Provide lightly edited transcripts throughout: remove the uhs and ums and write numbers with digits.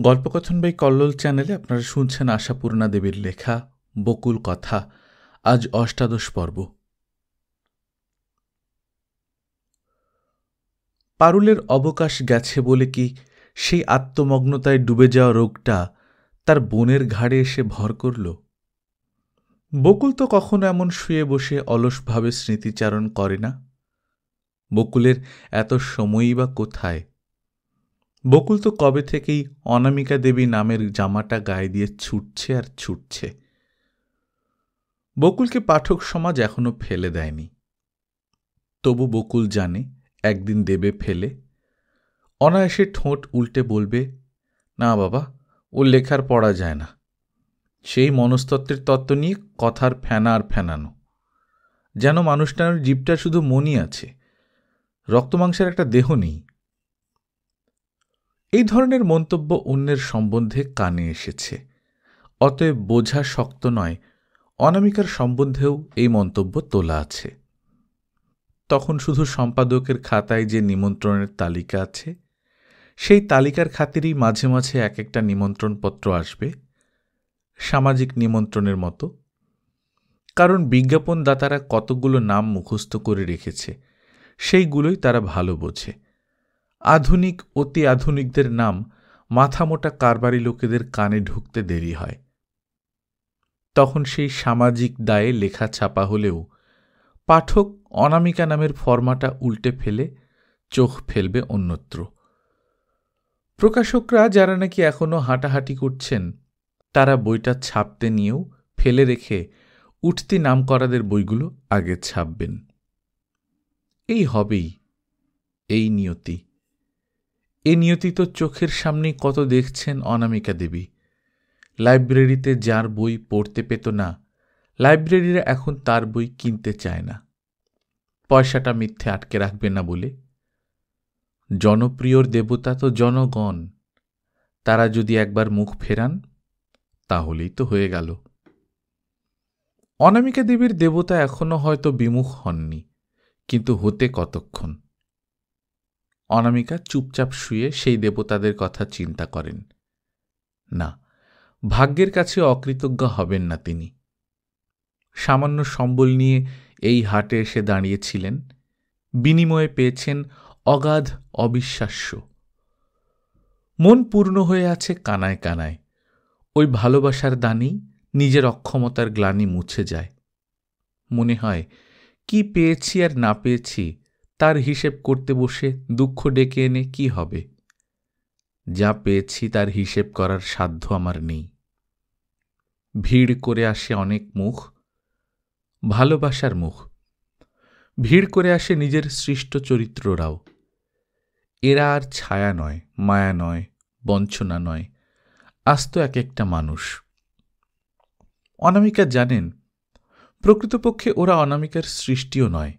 গল্পকথন by Kallol চ্যানেলে আপনারা শুনছেন আশাপূর্ণা দেবীর লেখা বকুল কথা। আজ ৮ পর্ব। পারুলের অবকাশ গেছে বলে কি সেই আত্মমগ্নতায় ডুবে যাওয়া রোগটা তার বোনের ঘাড়ে এসে ভর করল? বকুল তো কখনো এমন শুয়ে বসে অলসভাবে স্মৃতিচারণ করে না। বকুলের এত সময়ই বা কোথায়? বকুল তো কবে থেকেই অনামিকা দেবী নামের জামাটা গায়ে দিয়ে ছুটছে আর ছুটছে। বকুলকে পাঠক সমাজ এখনো ফেলে দেয়নি। তবু বকুল জানে একদিন দেবে ফেলে। অনায়াসে ঠোঁট উল্টে বলবে, না বাবা, ওর লেখার পড়া যায় না। সেই মনস্তত্ত্বের তত্ত্ব নিয়ে কথার ফেনা আর ফেনানো, যেন মানুষটার জীবটা শুধু মনই আছে, রক্তমাংসের একটা দেহ নেই। এই ধরনের মন্তব্য অন্যের সম্বন্ধে কানে এসেছে, অতএব বোঝা শক্ত নয় অনামিকার সম্বন্ধেও এই মন্তব্য তোলা আছে। তখন শুধু সম্পাদকের খাতায় যে নিমন্ত্রণের তালিকা আছে, সেই তালিকার খাতিরেই মাঝে মাঝে এক একটা নিমন্ত্রণপত্র আসবে, সামাজিক নিমন্ত্রণের মতো। কারণ বিজ্ঞাপনদাতারা কতগুলো নাম মুখস্থ করে রেখেছে, সেইগুলোই তারা ভালো বোঝে। আধুনিক অতি আধুনিকদের নাম মাথামোটা কারবারি লোকেদের কানে ঢুকতে দেরি হয়। তখন সেই সামাজিক দায়ে লেখা ছাপা হলেও পাঠক অনামিকা নামের ফরমাটা উল্টে ফেলে চোখ ফেলবে অন্যত্র। প্রকাশকরা যারা নাকি এখনো হাঁটাহাঁটি করছেন, তারা বইটা ছাপতে নিয়েও ফেলে রেখে উঠতি নামকরাদের বইগুলো আগে ছাপবেন। এই হবেই, এই নিয়তি। এই নিয়তি তো চোখের সামনেই কত দেখছেন অনামিকা দেবী। লাইব্রেরিতে যার বই পড়তে পেত না, লাইব্রেরিরা এখন তার বই কিনতে চায় না, পয়সাটা মিথ্যে আটকে রাখবে না বলে। জনপ্রিয়র দেবতা তো জনগণ, তারা যদি একবার মুখ ফেরান তাহলেই তো হয়ে গেল। অনামিকা দেবীর দেবতা এখনো হয়তো বিমুখ হননি, কিন্তু হতে কতক্ষণ? অনামিকা চুপচাপ শুয়ে সেই দেবতাদের কথা চিন্তা করেন না। ভাগ্যের কাছে অকৃতজ্ঞ হবেন না তিনি। সামান্য সম্বল নিয়ে এই হাটে এসে দাঁড়িয়েছিলেন, বিনিময়ে পেয়েছেন অগাধ অবিশ্বাস্য। মন পূর্ণ হয়ে আছে কানায় কানায়। ওই ভালোবাসার দানেই নিজের অক্ষমতার গ্লানি মুছে যায়। মনে হয় কি পেয়েছি আর না পেয়েছি তার হিসেব করতে বসে দুঃখ ডেকে এনে কি হবে? যা পেয়েছি তার হিসেব করার সাধ্য আমার নেই। ভিড় করে আসে অনেক মুখ, ভালোবাসার মুখ। ভিড় করে আসে নিজের সৃষ্ট চরিত্ররাও। এরা আর ছায়া নয়, মায়া নয়, বঞ্চনা নয়, আস্ত এক একটা মানুষ। অনামিকা জানেন প্রকৃতপক্ষে ওরা অনামিকার সৃষ্টিও নয়।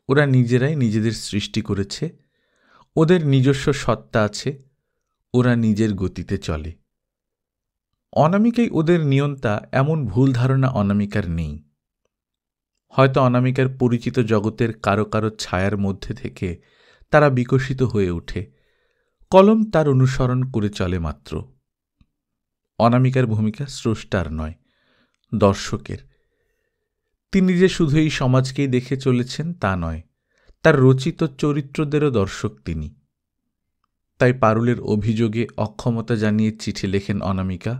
ওরা নিজেরাই নিজেদের সৃষ্টি করেছে, ওদের নিজস্ব সত্তা আছে, ওরা নিজের গতিতে চলে। অনামিকাই ওদের নিয়ন্তা, এমন ভুল ধারণা অনামিকার নেই। হয়তো অনামিকার পরিচিত জগতের কারো কারো ছায়ার মধ্যে থেকে তারা বিকশিত হয়ে ওঠে, কলম তার অনুসরণ করে চলে মাত্র। অনামিকার ভূমিকা স্রষ্টার নয়, দর্শকের। তিনি যে শুধু এই সমাজকেই দেখে চলেছেন তা নয়, তার রচিত চরিত্রদেরও দর্শক তিনি। তাই পারুলের অভিযোগে অক্ষমতা জানিয়ে চিঠি লেখেন অনামিকা।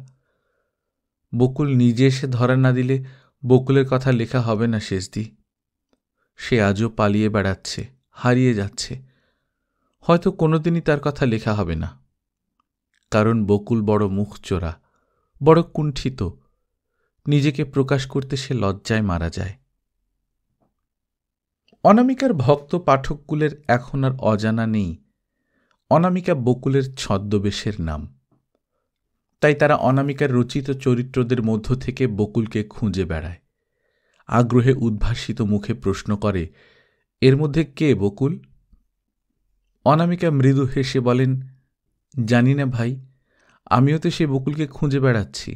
বকুল নিজে এসে ধরা না দিলে বকুলের কথা লেখা হবে না শেষদি। সে আজও পালিয়ে বেড়াচ্ছে, হারিয়ে যাচ্ছে। হয়তো কোনোদিনই তার কথা লেখা হবে না, কারণ বকুল বড় মুখচোরা, বড় কুণ্ঠিত। নিজেকে প্রকাশ করতে সে লজ্জায় মারা যায়। অনামিকার ভক্ত পাঠককুলের এখন আর অজানা নেই অনামিকা বকুলের ছদ্মবেশের নাম। তাই তারা অনামিকার রচিত চরিত্রদের মধ্য থেকে বকুলকে খুঁজে বেড়ায়, আগ্রহে উদ্ভাসিত মুখে প্রশ্ন করে, এর মধ্যে কে বকুল? অনামিকা মৃদু হেসে বলেন, জানি না ভাই, আমিও তো সে বকুলকে খুঁজে বেড়াচ্ছি।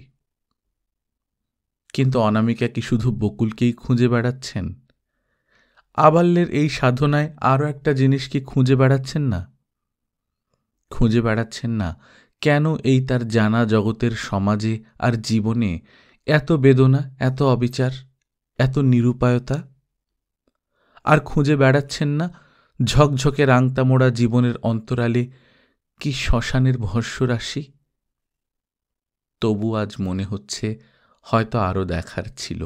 কিন্তু অনামিকা কি শুধু বকুলকেই খুঁজে বেড়াচ্ছেন? আবাল্যের এই সাধনায় আরও একটা জিনিস কি খুঁজে বেড়াচ্ছেন না? খুঁজে বেড়াচ্ছেন না কেন এই তার জানা জগতের সমাজে আর জীবনে এত বেদনা, এত অবিচার, এত নিরুপায়তা? আর খুঁজে বেড়াচ্ছেন না ঝকঝকে রাংতা মোড়া জীবনের অন্তরালে কি শ্মশানের ভস্মরাশি? তবু আজ মনে হচ্ছে হয়তো আরও দেখার ছিল।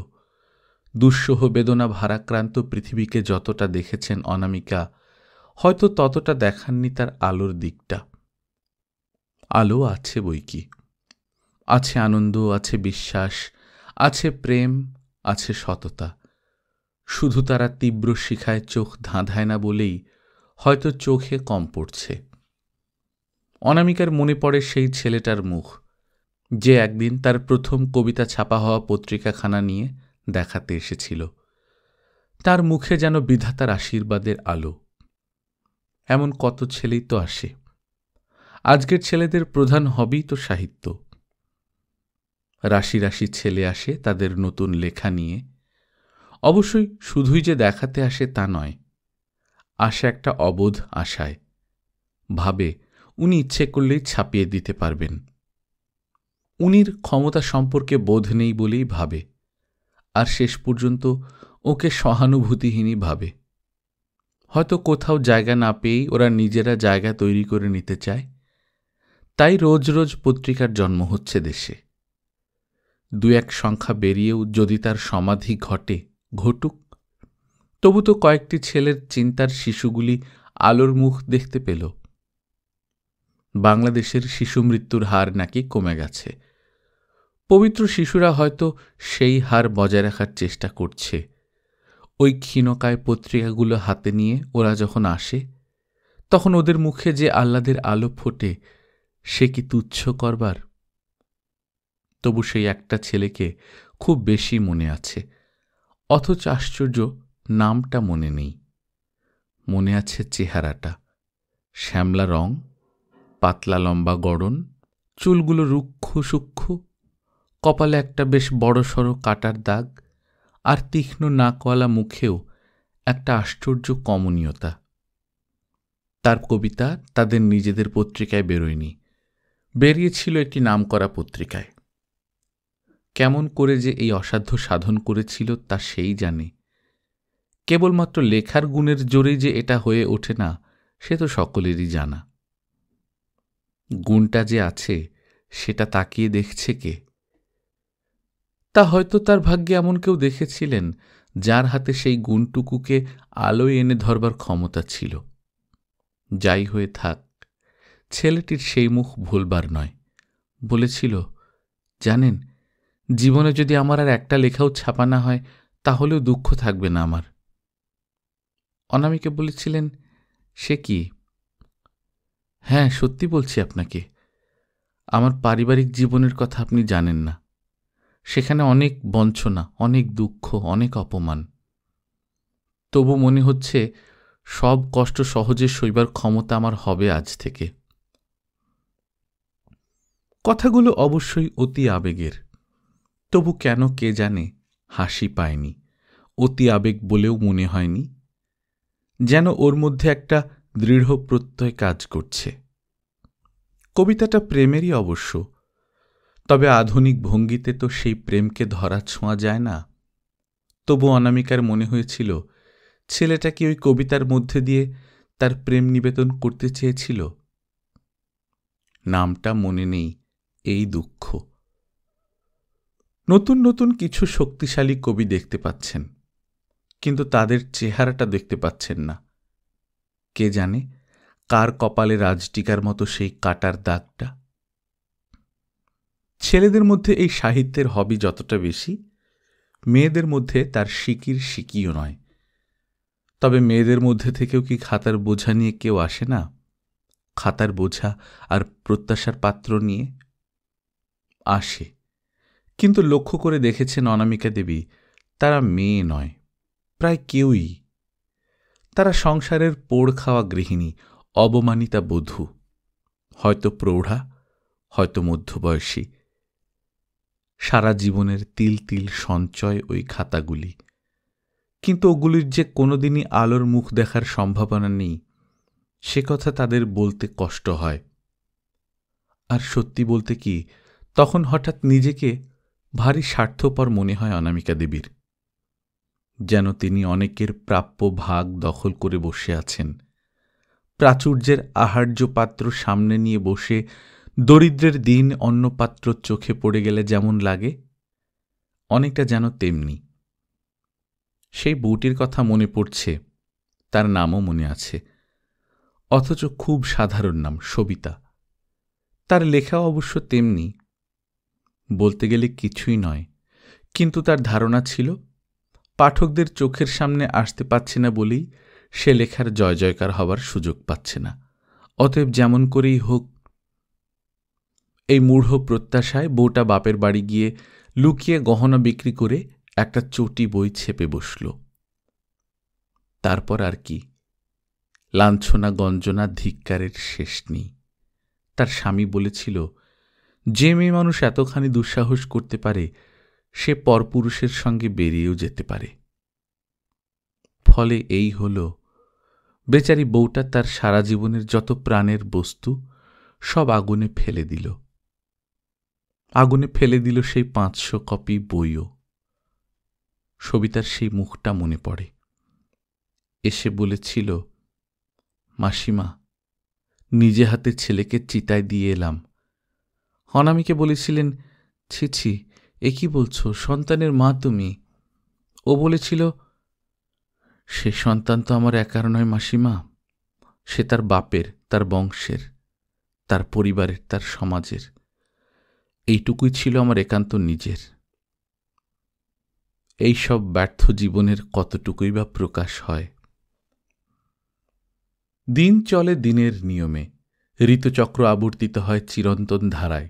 দুঃসহ বেদনা ভারাক্রান্ত পৃথিবীকে যতটা দেখেছেন অনামিকা, হয়তো ততটা দেখাননি তার আলোর দিকটা। আলো আছে বইকি, আছে আনন্দ, আছে বিশ্বাস, আছে প্রেম, আছে সততা। শুধু তারা তীব্র শিখায় চোখ ধাঁধায় না বলেই হয়তো চোখে কম পড়ছে। অনামিকার মনে পড়ে সেই ছেলেটার মুখ, যে একদিন তার প্রথম কবিতা ছাপা হওয়া পত্রিকাখানা নিয়ে দেখাতে এসেছিল। তার মুখে যেন বিধাতার আশীর্বাদের আলো। এমন কত ছেলেই তো আসে। আজকের ছেলেদের প্রধান হবেই তো সাহিত্য। রাশি রাশি ছেলে আসে তাদের নতুন লেখা নিয়ে। অবশ্যই শুধুই যে দেখাতে আসে তা নয়, আসে একটা অবোধ আশায়। ভাবে উনি ইচ্ছে করলেই ছাপিয়ে দিতে পারবেন। উনির ক্ষমতা সম্পর্কে বোধ নেই বলেই ভাবে, আর শেষ পর্যন্ত ওকে সহানুভূতিহীনই ভাবে। হয়তো কোথাও জায়গা না পেয়েই ওরা নিজেরা জায়গা তৈরি করে নিতে চায়। তাই রোজ রোজ পত্রিকার জন্ম হচ্ছে দেশে। দু এক সংখ্যা বেরিয়েও যদি তার সমাধি ঘটে, ঘটুক। তবু তো কয়েকটি ছেলের চিন্তার শিশুগুলি আলোর মুখ দেখতে পেল। বাংলাদেশের শিশু মৃত্যুর হার নাকি কমে গেছে। পবিত্র শিশুরা হয়তো সেই হার বজায় রাখার চেষ্টা করছে। ওই ক্ষীণকায় পত্রিকাগুলো হাতে নিয়ে ওরা যখন আসে, তখন ওদের মুখে যে আহ্লাদের আলো ফোটে, সে কি তুচ্ছ করবার? তবু সেই একটা ছেলেকে খুব বেশি মনে আছে, অথচ আশ্চর্য নামটা মনে নেই। মনে আছে চেহারাটা, শ্যামলা রং, পাতলা লম্বা গড়ন, চুলগুলো রুক্ষ সূক্ষ্ম, কপালে একটা বেশ বড়সড় কাটার দাগ, আর তীক্ষ্ণ নাকওয়ালা মুখেও একটা আশ্চর্য কমনীয়তা। তার কবিতা তাদের নিজেদের পত্রিকায় বেরোয়নি, বেরিয়েছিল একটি নামকরা পত্রিকায়। কেমন করে যে এই অসাধ্য সাধন করেছিল তা সেই জানে। কেবলমাত্র লেখার গুণের জোরেই যে এটা হয়ে ওঠে না, সে তো সকলেরই জানা। গুণটা যে আছে সেটা তাকিয়ে দেখছে কে? তা হয়তো তার ভাগ্যে এমন কেউ দেখেছিলেন যার হাতে সেই গুণটুকুকে আলোয় এনে ধরবার ক্ষমতা ছিল। যাই হয়ে থাক, ছেলেটির সেই মুখ ভুলবার নয়। বলেছিল, জানেন, জীবনে যদি আমার আর একটা লেখাও ছাপা না হয়, তাহলেও দুঃখ থাকবে না আমার। অনামিকা বলেছিলেন, সে কি? হ্যাঁ, সত্যি বলছি আপনাকে, আমার পারিবারিক জীবনের কথা আপনি জানেন না। সেখানে অনেক বঞ্চনা, অনেক দুঃখ, অনেক অপমান। তবু মনে হচ্ছে সব কষ্ট সহজে সইবার ক্ষমতা আমার হবে আজ থেকে। কথাগুলো অবশ্যই অতি আবেগের, তবু কেন কে জানে হাসি পায়নি। অতি আবেগ বলেও মনে হয়নি, যেন ওর মধ্যে একটা দৃঢ় প্রত্যয় কাজ করছে। কবিতাটা প্রেমেরই অবশ্য, তবে আধুনিক ভঙ্গিতে তো সেই প্রেমকে ধরা ছোঁয়া যায় না। তবু অনামিকার মনে হয়েছিল ছেলেটা কি ওই কবিতার মধ্যে দিয়ে তার প্রেম নিবেদন করতে চেয়েছিল। নামটা মনে নেই, এই দুঃখ। নতুন নতুন কিছু শক্তিশালী কবি দেখতে পাচ্ছেন, কিন্তু তাদের চেহারাটা দেখতে পাচ্ছেন না। কে জানে কার কপালে রাজটিকার মতো সেই কাটার দাগটা। ছেলেদের মধ্যে এই সাহিত্যের হবি যতটা বেশি, মেয়েদের মধ্যে তার শিকির শিকিও নয়। তবে মেয়েদের মধ্যে থেকেও কি খাতার বোঝা নিয়ে কেউ আসে না? খাতার বোঝা আর প্রত্যাশার পাত্র নিয়ে আসে, কিন্তু লক্ষ্য করে দেখেছেন অনামিকা দেবী, তারা মেয়ে নয়, প্রায় কেউই। তারা সংসারের পোড় খাওয়া গৃহিণী, অবমানিতা বধূ, হয়তো প্রৌঢ়া, হয়তো মধ্যবয়সী। সারা জীবনের তিল তিল সঞ্চয় ওই খাতাগুলি, কিন্তু ওগুলির যে কোনোদিনই আলোর মুখ দেখার সম্ভাবনা নেই, সে কথা তাদের বলতে কষ্ট হয়। আর সত্যি বলতে কি, তখন হঠাৎ নিজেকে ভারী স্বার্থপর মনে হয় অনামিকা দেবীর। যেন তিনি অনেকের প্রাপ্য ভাগ দখল করে বসে আছেন, প্রাচুর্যের আহার্য পাত্র সামনে নিয়ে বসে দরিদ্রের দিন অন্নপাত্র চোখে পড়ে গেলে যেমন লাগে, অনেকটা যেন তেমনি। সেই বউটির কথা মনে পড়ছে, তার নামও মনে আছে, অথচ খুব সাধারণ নাম, সবিতা। তার লেখাও অবশ্য তেমনি, বলতে গেলে কিছুই নয়, কিন্তু তার ধারণা ছিল পাঠকদের চোখের সামনে আসতে পারছে না বলেই সে লেখার জয় জয়কার হবার সুযোগ পাচ্ছে না। অতএব যেমন করেই হোক, এই মূঢ় প্রত্যাশায় বউটা বাপের বাড়ি গিয়ে লুকিয়ে গহনা বিক্রি করে একটা চটি বই ছেপে বসল। তারপর আর কি, লাঞ্ছনা গঞ্জনা ধিক্কারের শেষ নেই। তার স্বামী বলেছিল, যে মেয়ে মানুষ এতখানি দুঃসাহস করতে পারে সে পরপুরুষের সঙ্গে বেরিয়েও যেতে পারে। ফলে এই হল, বেচারি বউটা তার সারা জীবনের যত প্রাণের বস্তু সব আগুনে ফেলে দিল। আগুনে ফেলে দিল সেই 500 কপি বইও। সবিতার সেই মুখটা মনে পড়ে। এসে বলেছিল, মাসিমা, নিজে হাতে ছেলেকে চিতায় দিয়ে এলাম। অনামিকে বলেছিলেন, ছি ছি, এ কি বলছো, সন্তানের মা তুমি? ও বলেছিল, সে সন্তান তো আমার একার নয় মাসিমা, সে তার বাপের, তার বংশের, তার পরিবারের, তার সমাজের। এইটুকুই ছিল আমার একান্ত নিজের। এই সব ব্যর্থ জীবনের কতটুকুই বা প্রকাশ হয়। দিন চলে দিনের নিয়মে, ঋতুচক্র আবর্তিত হয় চিরন্তন ধারায়,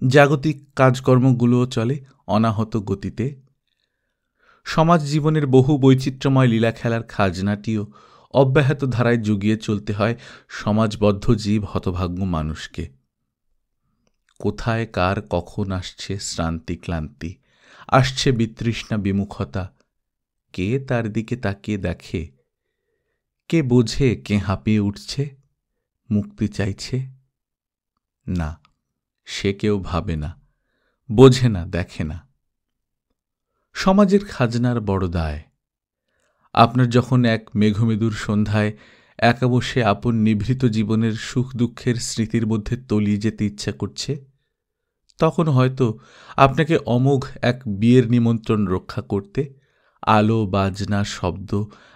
জাগতিক কাজকর্মগুলোও চলে অনাহত গতিতে। সমাজ জীবনের বহু বৈচিত্র্যময় লীলা খেলার খাজনাটিও অব্যাহত ধারায় জুগিয়ে চলতে হয় সমাজবদ্ধ জীব হতভাগ্য মানুষকে। কোথায় কার কখন আসছে শ্রান্তি ক্লান্তি, আসছে বিতৃষ্ণা বিমুখতা, কে তার দিকে তাকিয়ে দেখে, কে বোঝে কে হাঁপিয়ে উঠছে, মুক্তি চাইছে? না, সে কেউ ভাবে না, বোঝে না, দেখে না। সমাজের খাজনার বড় দায়। আপনার যখন এক মেঘমেদুর সন্ধ্যায় একা বসে আপন নিভৃত জীবনের সুখ দুঃখের স্মৃতির মধ্যে তলিয়ে যেতে ইচ্ছা করছে, তখন হয়তো আপনাকে অমোঘ এক বিয়ের নিমন্ত্রণ রক্ষা করতে আলো বাজনা শব্দ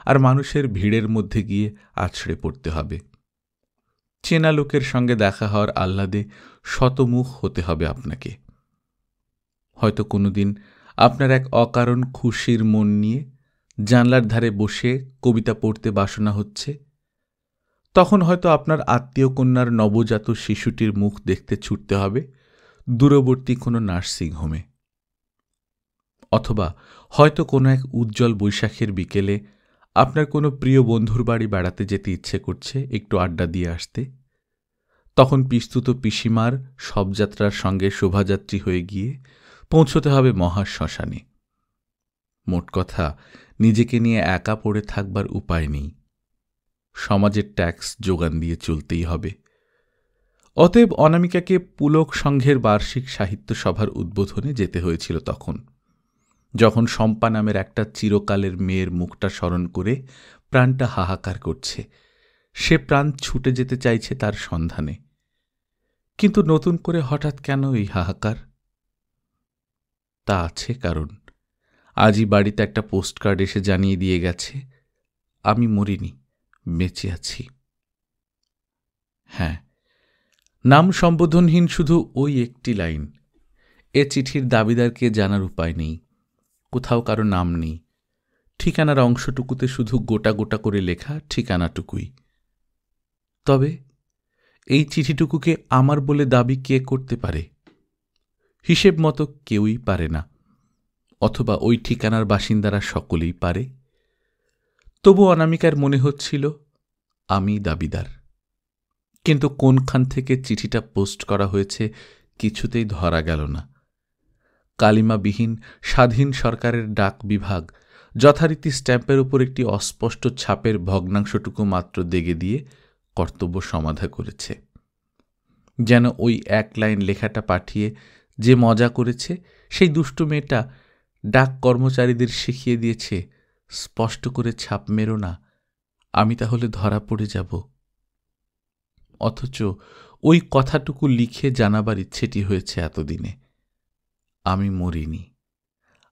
আর মানুষের ভিড়ের মধ্যে গিয়ে আছড়ে পড়তে হবে। চেনা লোকের সঙ্গে দেখা হওয়ার আহ্লাদে শতমুখ হতে হবে আপনাকে। হয়তো কোনোদিন আপনার এক অকারণ খুশির মন নিয়ে জানলার ধারে বসে কবিতা পড়তে বাসনা হচ্ছে, তখন হয়তো আপনার আত্মীয় কন্যার নবজাত শিশুটির মুখ দেখতে ছুটতে হবে দূরবর্তী কোনো নার্সিংহোমে। অথবা হয়তো কোনো এক উজ্জ্বল বৈশাখের বিকেলে আপনার কোনো প্রিয় বন্ধুর বাড়ি বেড়াতে যেতে ইচ্ছে করছে, একটু আড্ডা দিয়ে আসতে। তখন পিস্তুত পিসিমার শবযাত্রার সঙ্গে শোভাযাত্রী হয়ে গিয়ে পৌঁছতে হবে মহাশ্মশানে। মোট কথা, নিজেকে নিয়ে একা পড়ে থাকবার উপায় নেই, সমাজের ট্যাক্স যোগান দিয়ে চলতেই হবে। অতএব অনামিকাকে পুলক সংঘের বার্ষিক সাহিত্য সভার উদ্বোধনে যেতে হয়েছিল তখন, যখন শম্পা নামের একটা চিরকালের মেয়ের মুখটা স্মরণ করে প্রাণটা হাহাকার করছে। সে প্রাণ ছুটে যেতে চাইছে তার সন্ধানে। কিন্তু নতুন করে হঠাৎ কেন এই হাহাকার? তা আছে কারণ। আজই বাড়িতে একটা পোস্টকার্ড এসে জানিয়ে দিয়ে গেছে, আমি মরিনি, বেঁচে আছি। হ্যাঁ, নাম সম্বোধনহীন শুধু ওই একটি লাইন। এ চিঠির দাবিদারকে জানার উপায় নেই, কোথাও কারো নাম নেই। ঠিকানার অংশটুকুতে শুধু গোটা গোটা করে লেখা ঠিকানাটুকুই। তবে এই চিঠিটুকুকে আমার বলে দাবি কে করতে পারে? হিসেব মতো কেউই পারে না, অথবা ওই ঠিকানার বাসিন্দারা সকলেই পারে। তবু অনামিকার মনে হচ্ছিল আমি দাবিদার। কিন্তু কোনখান থেকে চিঠিটা পোস্ট করা হয়েছে কিছুতেই ধরা গেল না। কালিমাবিহীন স্বাধীন সরকারের ডাক বিভাগ যথারীতি স্ট্যাম্পের উপর একটি অস্পষ্ট ছাপের ভগ্নাংশটুকু মাত্র দেগে দিয়ে কর্তব্য সমাধা করেছে। যেন ওই এক লাইন লেখাটা পাঠিয়ে যে মজা করেছে সেই দুষ্টু মেয়েটা ডাক কর্মচারীদের শিখিয়ে দিয়েছে, স্পষ্ট করে ছাপ মেরো না, আমি তাহলে ধরা পড়ে যাব। অথচ ওই কথাটুকু লিখে জানাবার ইচ্ছেটি হয়েছে এতদিনে। আমি মরিনি,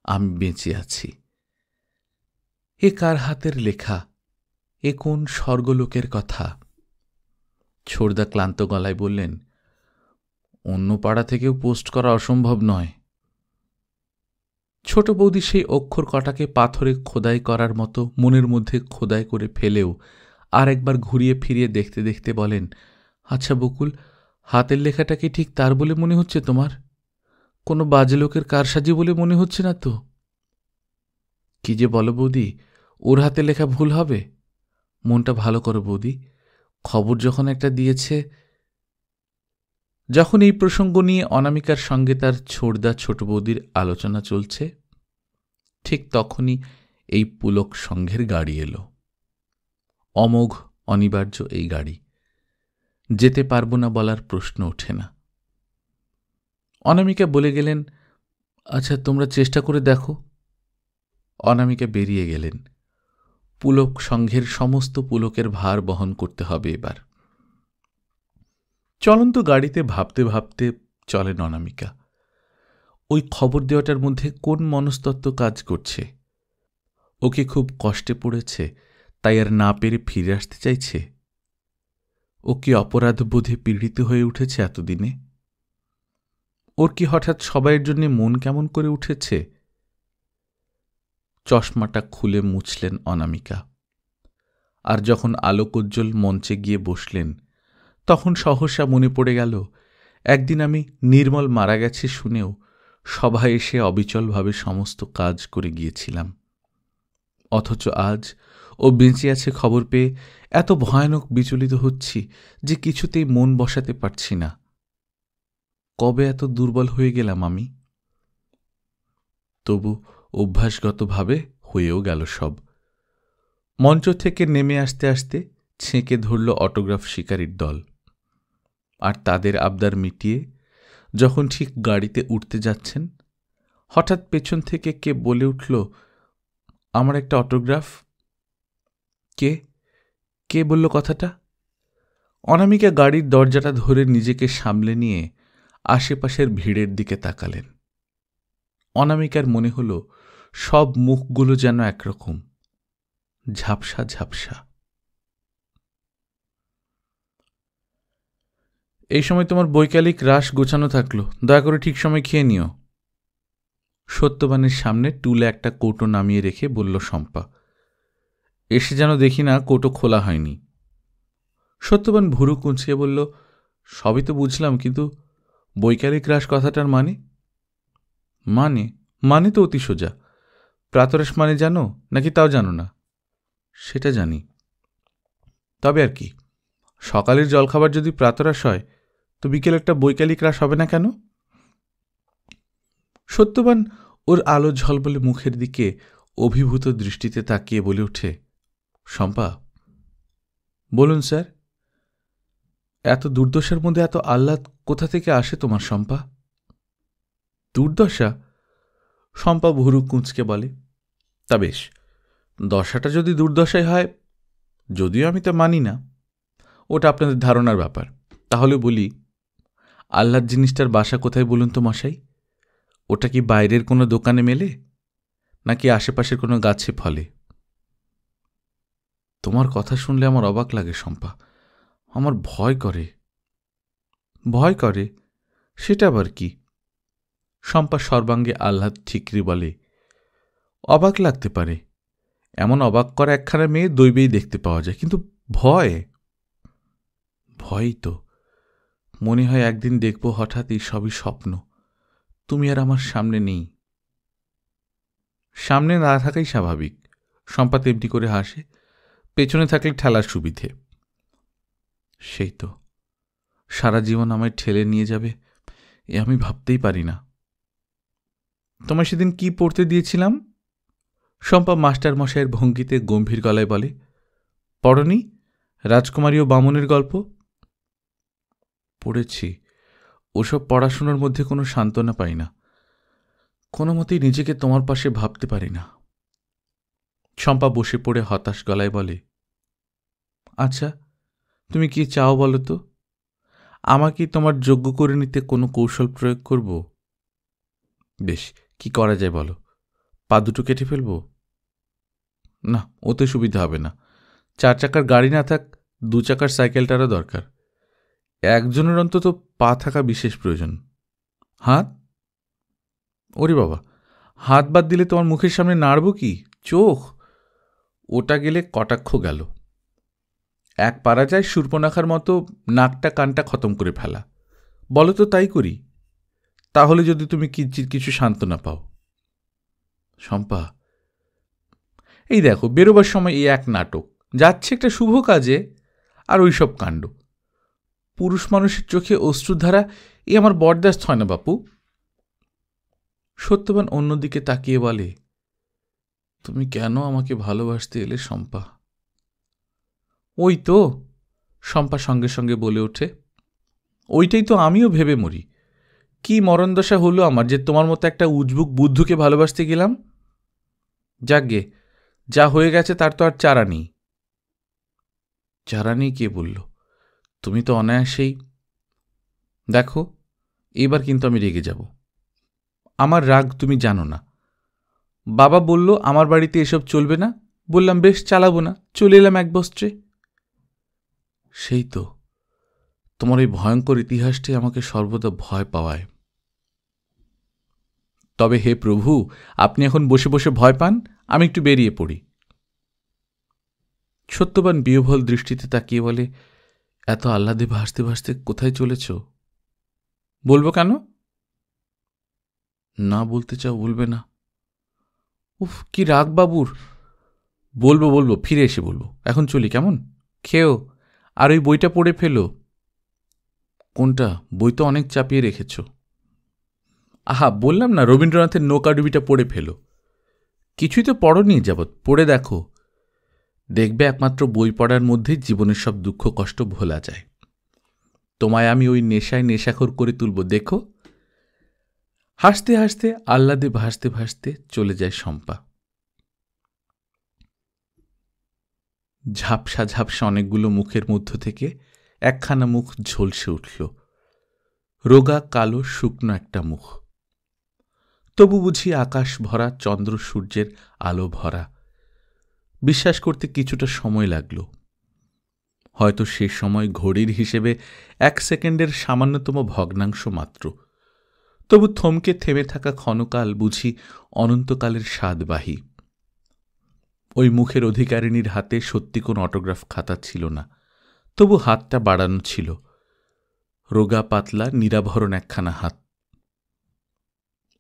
আমি বেঁচে আছি। এ কার হাতের লেখা? এ কোন স্বর্গলোকের কথা? ছোড়দা ক্লান্ত গলায় বললেন, অন্য পাড়া থেকেও পোস্ট করা অসম্ভব নয়। ছোট বৌদি সেই অক্ষর কটাকে পাথরে খোদাই করার মতো মনের মধ্যে খোদাই করে ফেলেও আর একবার ঘুরিয়ে ফিরিয়ে দেখতে দেখতে বলেন, আচ্ছা বকুল, হাতের লেখাটাকে ঠিক তার বলে মনে হচ্ছে তোমার? কোনো বাজে লোকের কারসাজি বলে মনে হচ্ছে না তো? কি যে বলো বৌদি, ওর হাতে লেখা ভুল হবে? মনটা ভালো করো বৌদি, খবর যখন একটা দিয়েছে। যখন এই প্রসঙ্গ নিয়ে অনামিকার সঙ্গে তার ছোড়দা ছোট বৌদির আলোচনা চলছে, ঠিক তখনই এই পুলক সংঘের গাড়ি এলো। অমোঘ অনিবার্য এই গাড়ি, যেতে পারবো না বলার প্রশ্ন ওঠে না। অনামিকা বলে গেলেন, আচ্ছা তোমরা চেষ্টা করে দেখো। অনামিকা বেরিয়ে গেলেন। পুলক সংঘের সমস্ত পুলকের ভার বহন করতে হবে এবার। চলন্ত গাড়িতে ভাবতে ভাবতে চলেন অনামিকা। ওই খবর দেওয়াটার মধ্যে কোন মনস্তত্ত্ব কাজ করছে? ওকে খুব কষ্টে পড়েছে, তাই আর না পেরে ফিরে আসতে চাইছে? ও কি অপরাধ বোধে পীড়িত হয়ে উঠেছে এতদিনে? ওর কি হঠাৎ সবাইয়ের জন্য মন কেমন করে উঠেছে? চশমাটা খুলে মুছলেন অনামিকা। আর যখন আলোকোজ্জ্বল মঞ্চে গিয়ে বসলেন, তখন সহসা মনে পড়ে গেল, একদিন আমি নির্মল মারা গেছে শুনেও সভায় এসে অবিচলভাবে সমস্ত কাজ করে গিয়েছিলাম। অথচ আজ ও বেঁচে আছে খবর পেয়ে এত ভয়ানক বিচলিত হচ্ছি যে কিছুতেই মন বসাতে পারছি না। কবে এত দুর্বল হয়ে গেলাম আমি? তবু অভ্যাসগতভাবে হয়েও গেল সব। মঞ্চ থেকে নেমে আসতে আসতে ছেঁকে ধরল অটোগ্রাফ শিকারীর দল। আর তাদের আবদার মিটিয়ে যখন ঠিক গাড়িতে উঠতে যাচ্ছেন, হঠাৎ পেছন থেকে কে বলে উঠল, আমার একটা অটোগ্রাফ। কে কে বলল কথাটা? অনামিকা গাড়ির দরজাটা ধরে নিজেকে সামলে নিয়ে আশেপাশের ভিড়ের দিকে তাকালেন। অনামিকার মনে হল সব মুখগুলো যেন একরকম, ঝাপসা ঝাপসা। এই সময় তোমার বৈকালিক রাস গোছানো থাকলো, দয়া করে ঠিক সময় খেয়ে নিও। সত্যবানের সামনে টুলে একটা কৌটো নামিয়ে রেখে বলল শম্পা। এসে যেন দেখি না কৌটো খোলা হয়নি। সত্যবান ভুরু কুঁচিয়ে বলল, সবই তো বুঝলাম, কিন্তু বৈকালিক রাস কথাটার মানে? মানে তো অতি সোজা। প্রাতরাশ মানে জানো নাকি তাও জানো না? সেটা জানি। তবে আর কি, সকালের জলখাবার যদি প্রাতরাশ হয় তো বিকেল একটা বৈকালিক রাস হবে না কেন? সত্যবান ওর আলো ঝলবলে মুখের দিকে অভিভূত দৃষ্টিতে তাকিয়ে বলে ওঠে, শম্পা। বলুন স্যার। এত দুর্দশার মধ্যে এত আহ্লাদ কোথা থেকে আসে তোমার শম্পা? দুর্দশা? শম্পা ভুরু কুঁচকে বলে, তা বেশ, দশাটা যদি দুর্দশায় হয়, যদিও আমি তা মানি না, ওটা আপনাদের ধারণার ব্যাপার। তাহলে বলি, আহ্লাদ জিনিসটার বাসা কোথায় বলুন তো মশাই? ওটা কি বাইরের কোনো দোকানে মেলে, নাকি আশেপাশের কোনো গাছে ফলে? তোমার কথা শুনলে আমার অবাক লাগে শম্পা, আমার ভয় করে। ভয় করে? সেটা আবার কি? শম্পা সর্বাঙ্গে আহ্লাদ ঠিকরি বলে, অবাক লাগতে পারে, এমন অবাক করা একখানা মেয়ে দৈবেই দেখতে পাওয়া যায়, কিন্তু ভয়? ভয়ই তো। মনে হয় একদিন দেখব হঠাৎ এই সবই স্বপ্ন, তুমি আর আমার সামনে নেই। সামনে না থাকাই স্বাভাবিক। শম্পা তেমনি করে হাসে, পেছনে থাকলে ঠেলার সুবিধে। সেই তো, সারা জীবন আমায় ঠেলে নিয়ে যাবে এ আমি ভাবতেই পারি না। তোমায় সেদিন কি পড়তে দিয়েছিলাম? শম্পা মাস্টার মশাইয়ের ভঙ্গিতে গম্ভীর গলায় বলে, পড়নি রাজকুমারী ও বামনের গল্প? পড়েছি, ওসব পড়াশোনার মধ্যে কোনো সান্ত্বনা পাই না। কোনো মতেই নিজেকে তোমার পাশে ভাবতে পারি না। শম্পা বসে পড়ে হতাশ গলায় বলে, আচ্ছা তুমি কি চাও বলো তো? আমাকে তোমার যোগ্য করে নিতে কোনো কৌশল প্রয়োগ করব? বেশ, কি করা যায় বলো? পা দুটো কেটে ফেলব? না, ওতে সুবিধা হবে না। 4 চাকার গাড়ি না থাক, 2 চাকার সাইকেলটারও দরকার। একজনের অন্তত পা থাকা বিশেষ প্রয়োজন। হাত? ওরে বাবা, হাত বাদ দিলে তোমার মুখের সামনে নাড়ব কি? চোখ? ওটা গেলে কটাক্ষ গেল। এক পারা যায় শূর্পণখার মতো নাকটা কানটা খতম করে ফেলা। বলো তো তাই করি? তাহলে যদি তুমি কিছু সান্ত্বনা পাও। শম্পা, এই দেখো, বেরোবার সময় এই এক নাটক, যাচ্ছে একটা শুভ কাজে, আর ওই সব কাণ্ড। পুরুষ মানুষের চোখে অশ্রুধারা এ আমার বরদাস্ত হয় না বাপু। সত্যবান অন্যদিকে তাকিয়ে বলে, তুমি কেন আমাকে ভালোবাসতে এলে শম্পা? ওই তো, শম্পা সঙ্গে সঙ্গে বলে ওঠে, ওইটাই তো আমিও ভেবে মরি। কি মরণদশা হলো আমার যে তোমার মতো একটা উজবুক বুদ্ধুকে ভালোবাসতে গেলাম। যাকগে, যা হয়ে গেছে তার তো আর চারা নেই। চারা নেই কে বলল? তুমি তো অনায়াসেই। দেখো, এবার কিন্তু আমি রেগে যাব। আমার রাগ তুমি জানো না। বাবা বলল আমার বাড়িতে এসব চলবে না, বললাম বেশ, চালাবো না, চলে এলাম এক বস্ত্রে। সেই তো, তোমার এই ভয়ঙ্কর ইতিহাসটাই আমাকে সর্বদা ভয় পাওয়ায়। তবে হে প্রভু, আপনি এখন বসে বসে ভয় পান, আমি একটু বেরিয়ে পড়ি। সত্যবান বিহ্বল দৃষ্টিতে তাকিয়ে বলে, এত আহ্লাদে ভাসতে ভাসতে কোথায় চলেছ? বলবো কেন? না বলতে চাও বলবে না? উফ, কি রাগ বাবুর! বলবো বলবো, ফিরে এসে বলবো। এখন চলি কেমন? খেও, আর ওই বইটা পড়ে ফেলো। কোনটা? বই তো অনেক চাপিয়ে রেখেছ। আহা, বললাম না, রবীন্দ্রনাথের নৌকাডুবিটা পড়ে ফেলো। কিছুই তো পড়নি যাবৎ, পড়ে দেখো। দেখবে একমাত্র বই পড়ার মধ্যেই জীবনের সব দুঃখ কষ্ট ভোলা যায়। তোমায় আমি ওই নেশায় নেশাখোর করে তুলব, দেখো। হাসতে হাসতে আহ্লাদে ভাসতে ভাসতে চলে যায় শম্পা। ঝাপসা ঝাপসা অনেকগুলো মুখের মধ্য থেকে একখানা মুখ ঝলসে উঠল। রোগা কালো শুকনো একটা মুখ। তবু বুঝি আকাশ ভরা, চন্দ্র সূর্যের আলো ভরা। বিশ্বাস করতে কিছুটা সময় লাগল। হয়তো সে সময় ঘড়ির হিসেবে 1 সেকেন্ডের সামান্যতম ভগ্নাংশ মাত্র। তবু থমকে থেমে থাকা ক্ষণকাল বুঝি অনন্তকালের স্বাদবাহী। ওই মুখের অধিকারিণীর হাতে সত্যি কোন অটোগ্রাফ খাতা ছিল না, তবু হাতটা বাড়ানো ছিল। রোগা পাতলা নিরাভরণ একখানা হাত।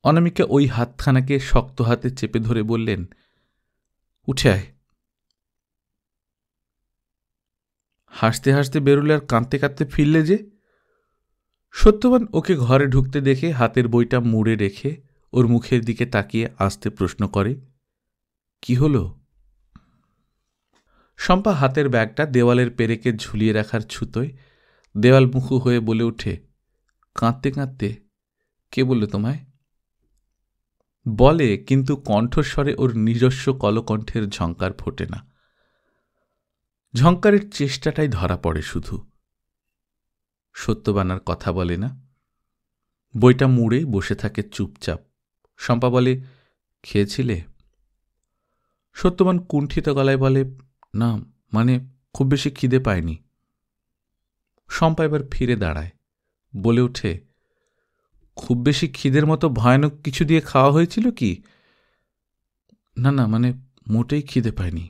অনামিকা ওই হাতখানাকে শক্ত হাতে চেপে ধরে বললেন, উঠে আয়। হাসতে হাসতে বেরোলে আর কাঁদতে কাঁদতে ফিরলে যে? সত্যবান ওকে ঘরে ঢুকতে দেখে হাতের বইটা মুড়ে রেখে ওর মুখের দিকে তাকিয়ে আস্তে প্রশ্ন করে, কি হলো? শম্পা হাতের ব্যাগটা দেওয়ালের পেরেকে ঝুলিয়ে রাখার ছুতোয় দেওয়ালমুখু হয়ে বলে ওঠে, কাঁদতে কাঁদতে? কে বলল তোমায়? বলে, কিন্তু কণ্ঠস্বরে ওর নিজস্ব কলকণ্ঠের ঝঙ্কার ফোটে না। ঝঙ্কারের চেষ্টাটাই ধরা পড়ে শুধু। সত্যবানার কথা বলে না, বইটা মুড়ে বসে থাকে চুপচাপ। শম্পা বলে, খেয়েছিলে? সত্যবান কুণ্ঠিত গলায় বলে, না, মানে খুব বেশি খিদে পায়নি। শম্পা এবার ফিরে দাঁড়ায়, বলে ওঠে, খুব বেশি খিদের মতো ভয়ানক কিছু দিয়ে খাওয়া হয়েছিল কি? না না, মানে মোটেই খিদে পায়নি।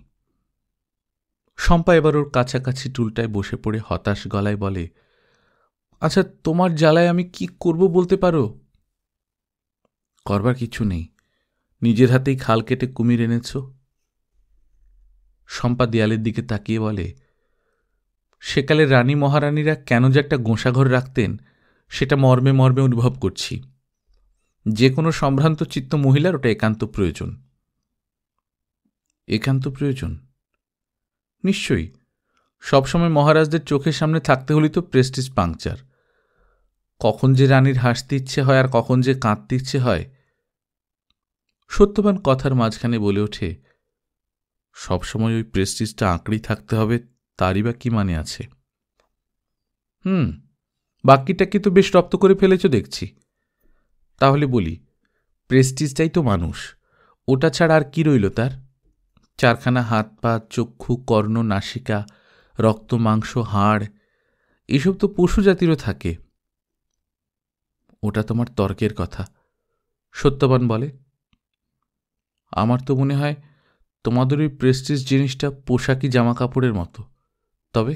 শম্পা এবার ওর কাছাকাছি টুলটায় বসে পড়ে হতাশ গলায় বলে, আচ্ছা, তোমার জ্বালায় আমি কি করব বলতে পারো? করবার কিছু নেই, নিজের হাতেই খাল কেটে কুমির এনেছ। শম্পা দেয়ালের দিকে তাকিয়ে বলে, সেকালে রানী মহারানীরা কেন যে একটা গোঁসাঘর রাখতেন সেটা মর্মে মর্মে অনুভব করছি। যে কোনো সম্ভ্রান্ত চিত্ত মহিলার ওটা একান্ত প্রয়োজন। একান্ত প্রয়োজন? নিশ্চয়ই। সবসময় মহারাজদের চোখের সামনে থাকতে হলেই তো প্রেস্টিজ পাংচার। কখন যে রানীর হাসতে ইচ্ছে হয় আর কখন যে কাঁদতে ইচ্ছে হয়। সত্যবান কথার মাঝখানে বলে ওঠে, সবসময় ওই প্রেস্টিজটা আঁকড়েই থাকতে হবে, তারই বা কি মানে আছে? বাকিটা কি তো বেশ রপ্ত করে ফেলেছ দেখছি। তাহলে বলি, প্রেস্টিজটাই তো মানুষ, ওটা ছাড়া আর কি রইল তার? চারখানা হাত পা, চক্ষু, কর্ণ, নাসিকা, রক্ত, মাংস, হাড়, এসব তো পশু জাতিরও থাকে। ওটা তোমার তর্কের কথা। সত্যবান বলে, আমার তো মনে হয় তোমাদের ওই প্রেস্টিজ জিনিসটা পোশাকি জামা কাপড়ের মতো। তবে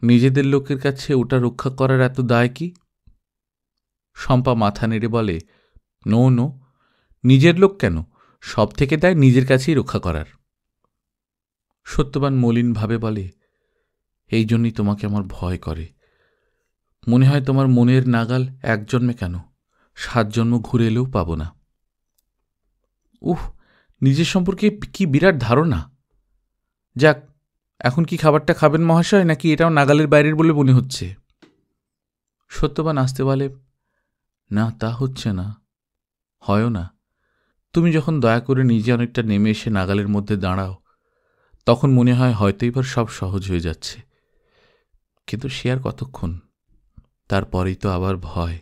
নিজেদের লোকের কাছে ওটা রক্ষা করার এত দায় কি? শম্পা মাথা নেড়ে বলে, নো নো, নিজের লোক কেন, সব থেকে দায় নিজের কাছেই রক্ষা করার। সত্যবান মলিনভাবে বলে, এই জন্যই তোমাকে আমার ভয় করে। মনে হয় তোমার মনের নাগাল এক জন্মে কেন 7 জন্ম ঘুরে এলেও পাব না। উহ, নিজের সম্পর্কে কি বিরাট ধারণা! যাক, এখন কি খাবারটা খাবেন মহাশয়, নাকি এটাও নাগালের বাইরের বলে মনে হচ্ছে? সত্যবান আসতে বলে, না তা হচ্ছে না, হয়ও না। তুমি যখন দয়া করে নিজে অনেকটা নেমে এসে নাগালের মধ্যে দাঁড়াও, তখন মনে হয় হয়তো এবার সব সহজ হয়ে যাচ্ছে। কিন্তু সে আর কতক্ষণ, তারপরেই তো আবার ভয়।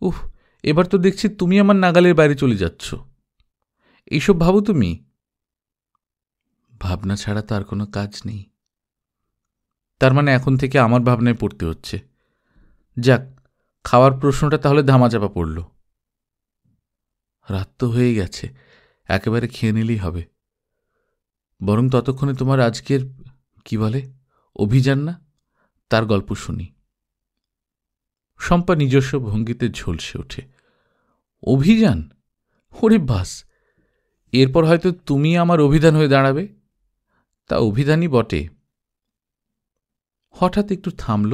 উহ, এবার তো দেখছি তুমি আমার নাগালের বাইরে চলে যাচ্ছ। এইসব ভাবো তুমি? ভাবনা ছাড়া তো আর কোনো কাজ নেই। তার মানে এখন থেকে আমার ভাবনায় পড়তে হচ্ছে। যাক, খাওয়ার প্রশ্নটা তাহলে ধামাচাপা পড়ল। রাত তো হয়ে গেছে, একেবারে খেয়ে নিলেই হবে। বরং ততক্ষণে তোমার আজকের কি বলে অভিযান না, তার গল্প শুনি। শম্পা নিজস্ব ভঙ্গিতে ঝলসে ওঠে, অভিযান? ওরে বাস, এরপর হয়তো তুমি আমার অভিধান হয়ে দাঁড়াবে। তা অভিধানই বটে। হঠাৎ একটু থামল,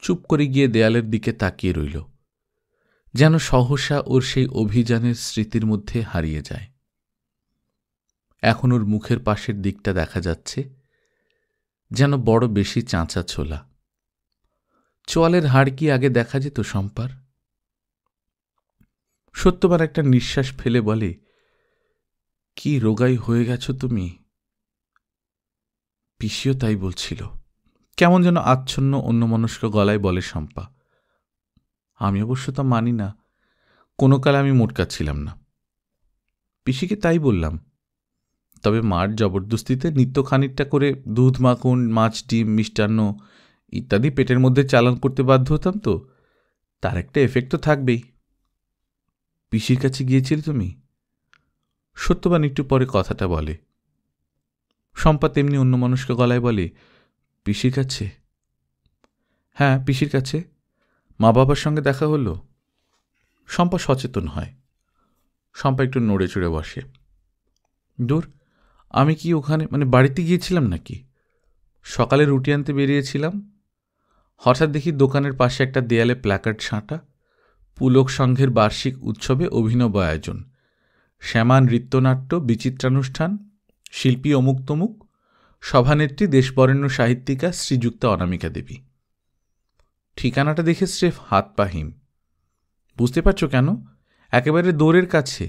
চুপ করে গিয়ে দেয়ালের দিকে তাকিয়ে রইল, যেন সহসা ওর সেই অভিযানের স্মৃতির মধ্যে হারিয়ে যায়। এখন ওর মুখের পাশের দিকটা দেখা যাচ্ছে, যেন বড় বেশি চাঁচা ছোলা। চোয়ালের হাড় কি আগে দেখা যেত শম্পার? সত্যবার একটা নিঃশ্বাস ফেলে বলে, কি রোগাই হয়ে গেছ তুমি। পিসিও তাই বলছিল, কেমন যেন আচ্ছন্ন অন্যমনস্ক গলায় বলে শম্পা। আমি অবশ্য তা মানি না, কোনো কালে আমি মোটকাচ্ছিলাম না। পিসিকে তাই বললাম। তবে মার জবরদস্তিতে নিত্য খানিকটা করে দুধ, মাখন, মাছ, ডিম, মিষ্টান্ন ইত্যাদি পেটের মধ্যে চালান করতে বাধ্য হতাম, তো তার একটা এফেক্ট তো থাকবেই। পিসির কাছে গিয়েছিলে তুমি? সত্যবান একটু পরে কথাটা বলে। শম্পা তেমনি অন্যমনস্ক গলায় বলে, পিসির কাছে? হ্যাঁ, পিসির কাছে। মা বাবার সঙ্গে দেখা হলো। শম্পা সচেতন হয়। শম্পা একটু নড়ে চড়ে বসে। দূর, আমি কি ওখানে বাড়িতে গিয়েছিলাম নাকি? সকালে রুটি আনতে বেরিয়েছিলাম, হঠাৎ দেখি দোকানের পাশে একটা দেয়ালে প্ল্যাকার্ড সাঁটা, পুলক সংঘের বার্ষিক উৎসবে অভিনব আয়োজন, শ্যামা নৃত্যনাট্য, বিচিত্রানুষ্ঠান, শিল্পী অমুক তমুক, সভানেত্রী দেশবরেণ্য সাহিত্যিকা শ্রীযুক্তা অনামিকা দেবী। ঠিকানাটা দেখে স্রেফ হাত পা হিম। বুঝতে পারছো কেন? একেবারে দৌড়ের কাছে।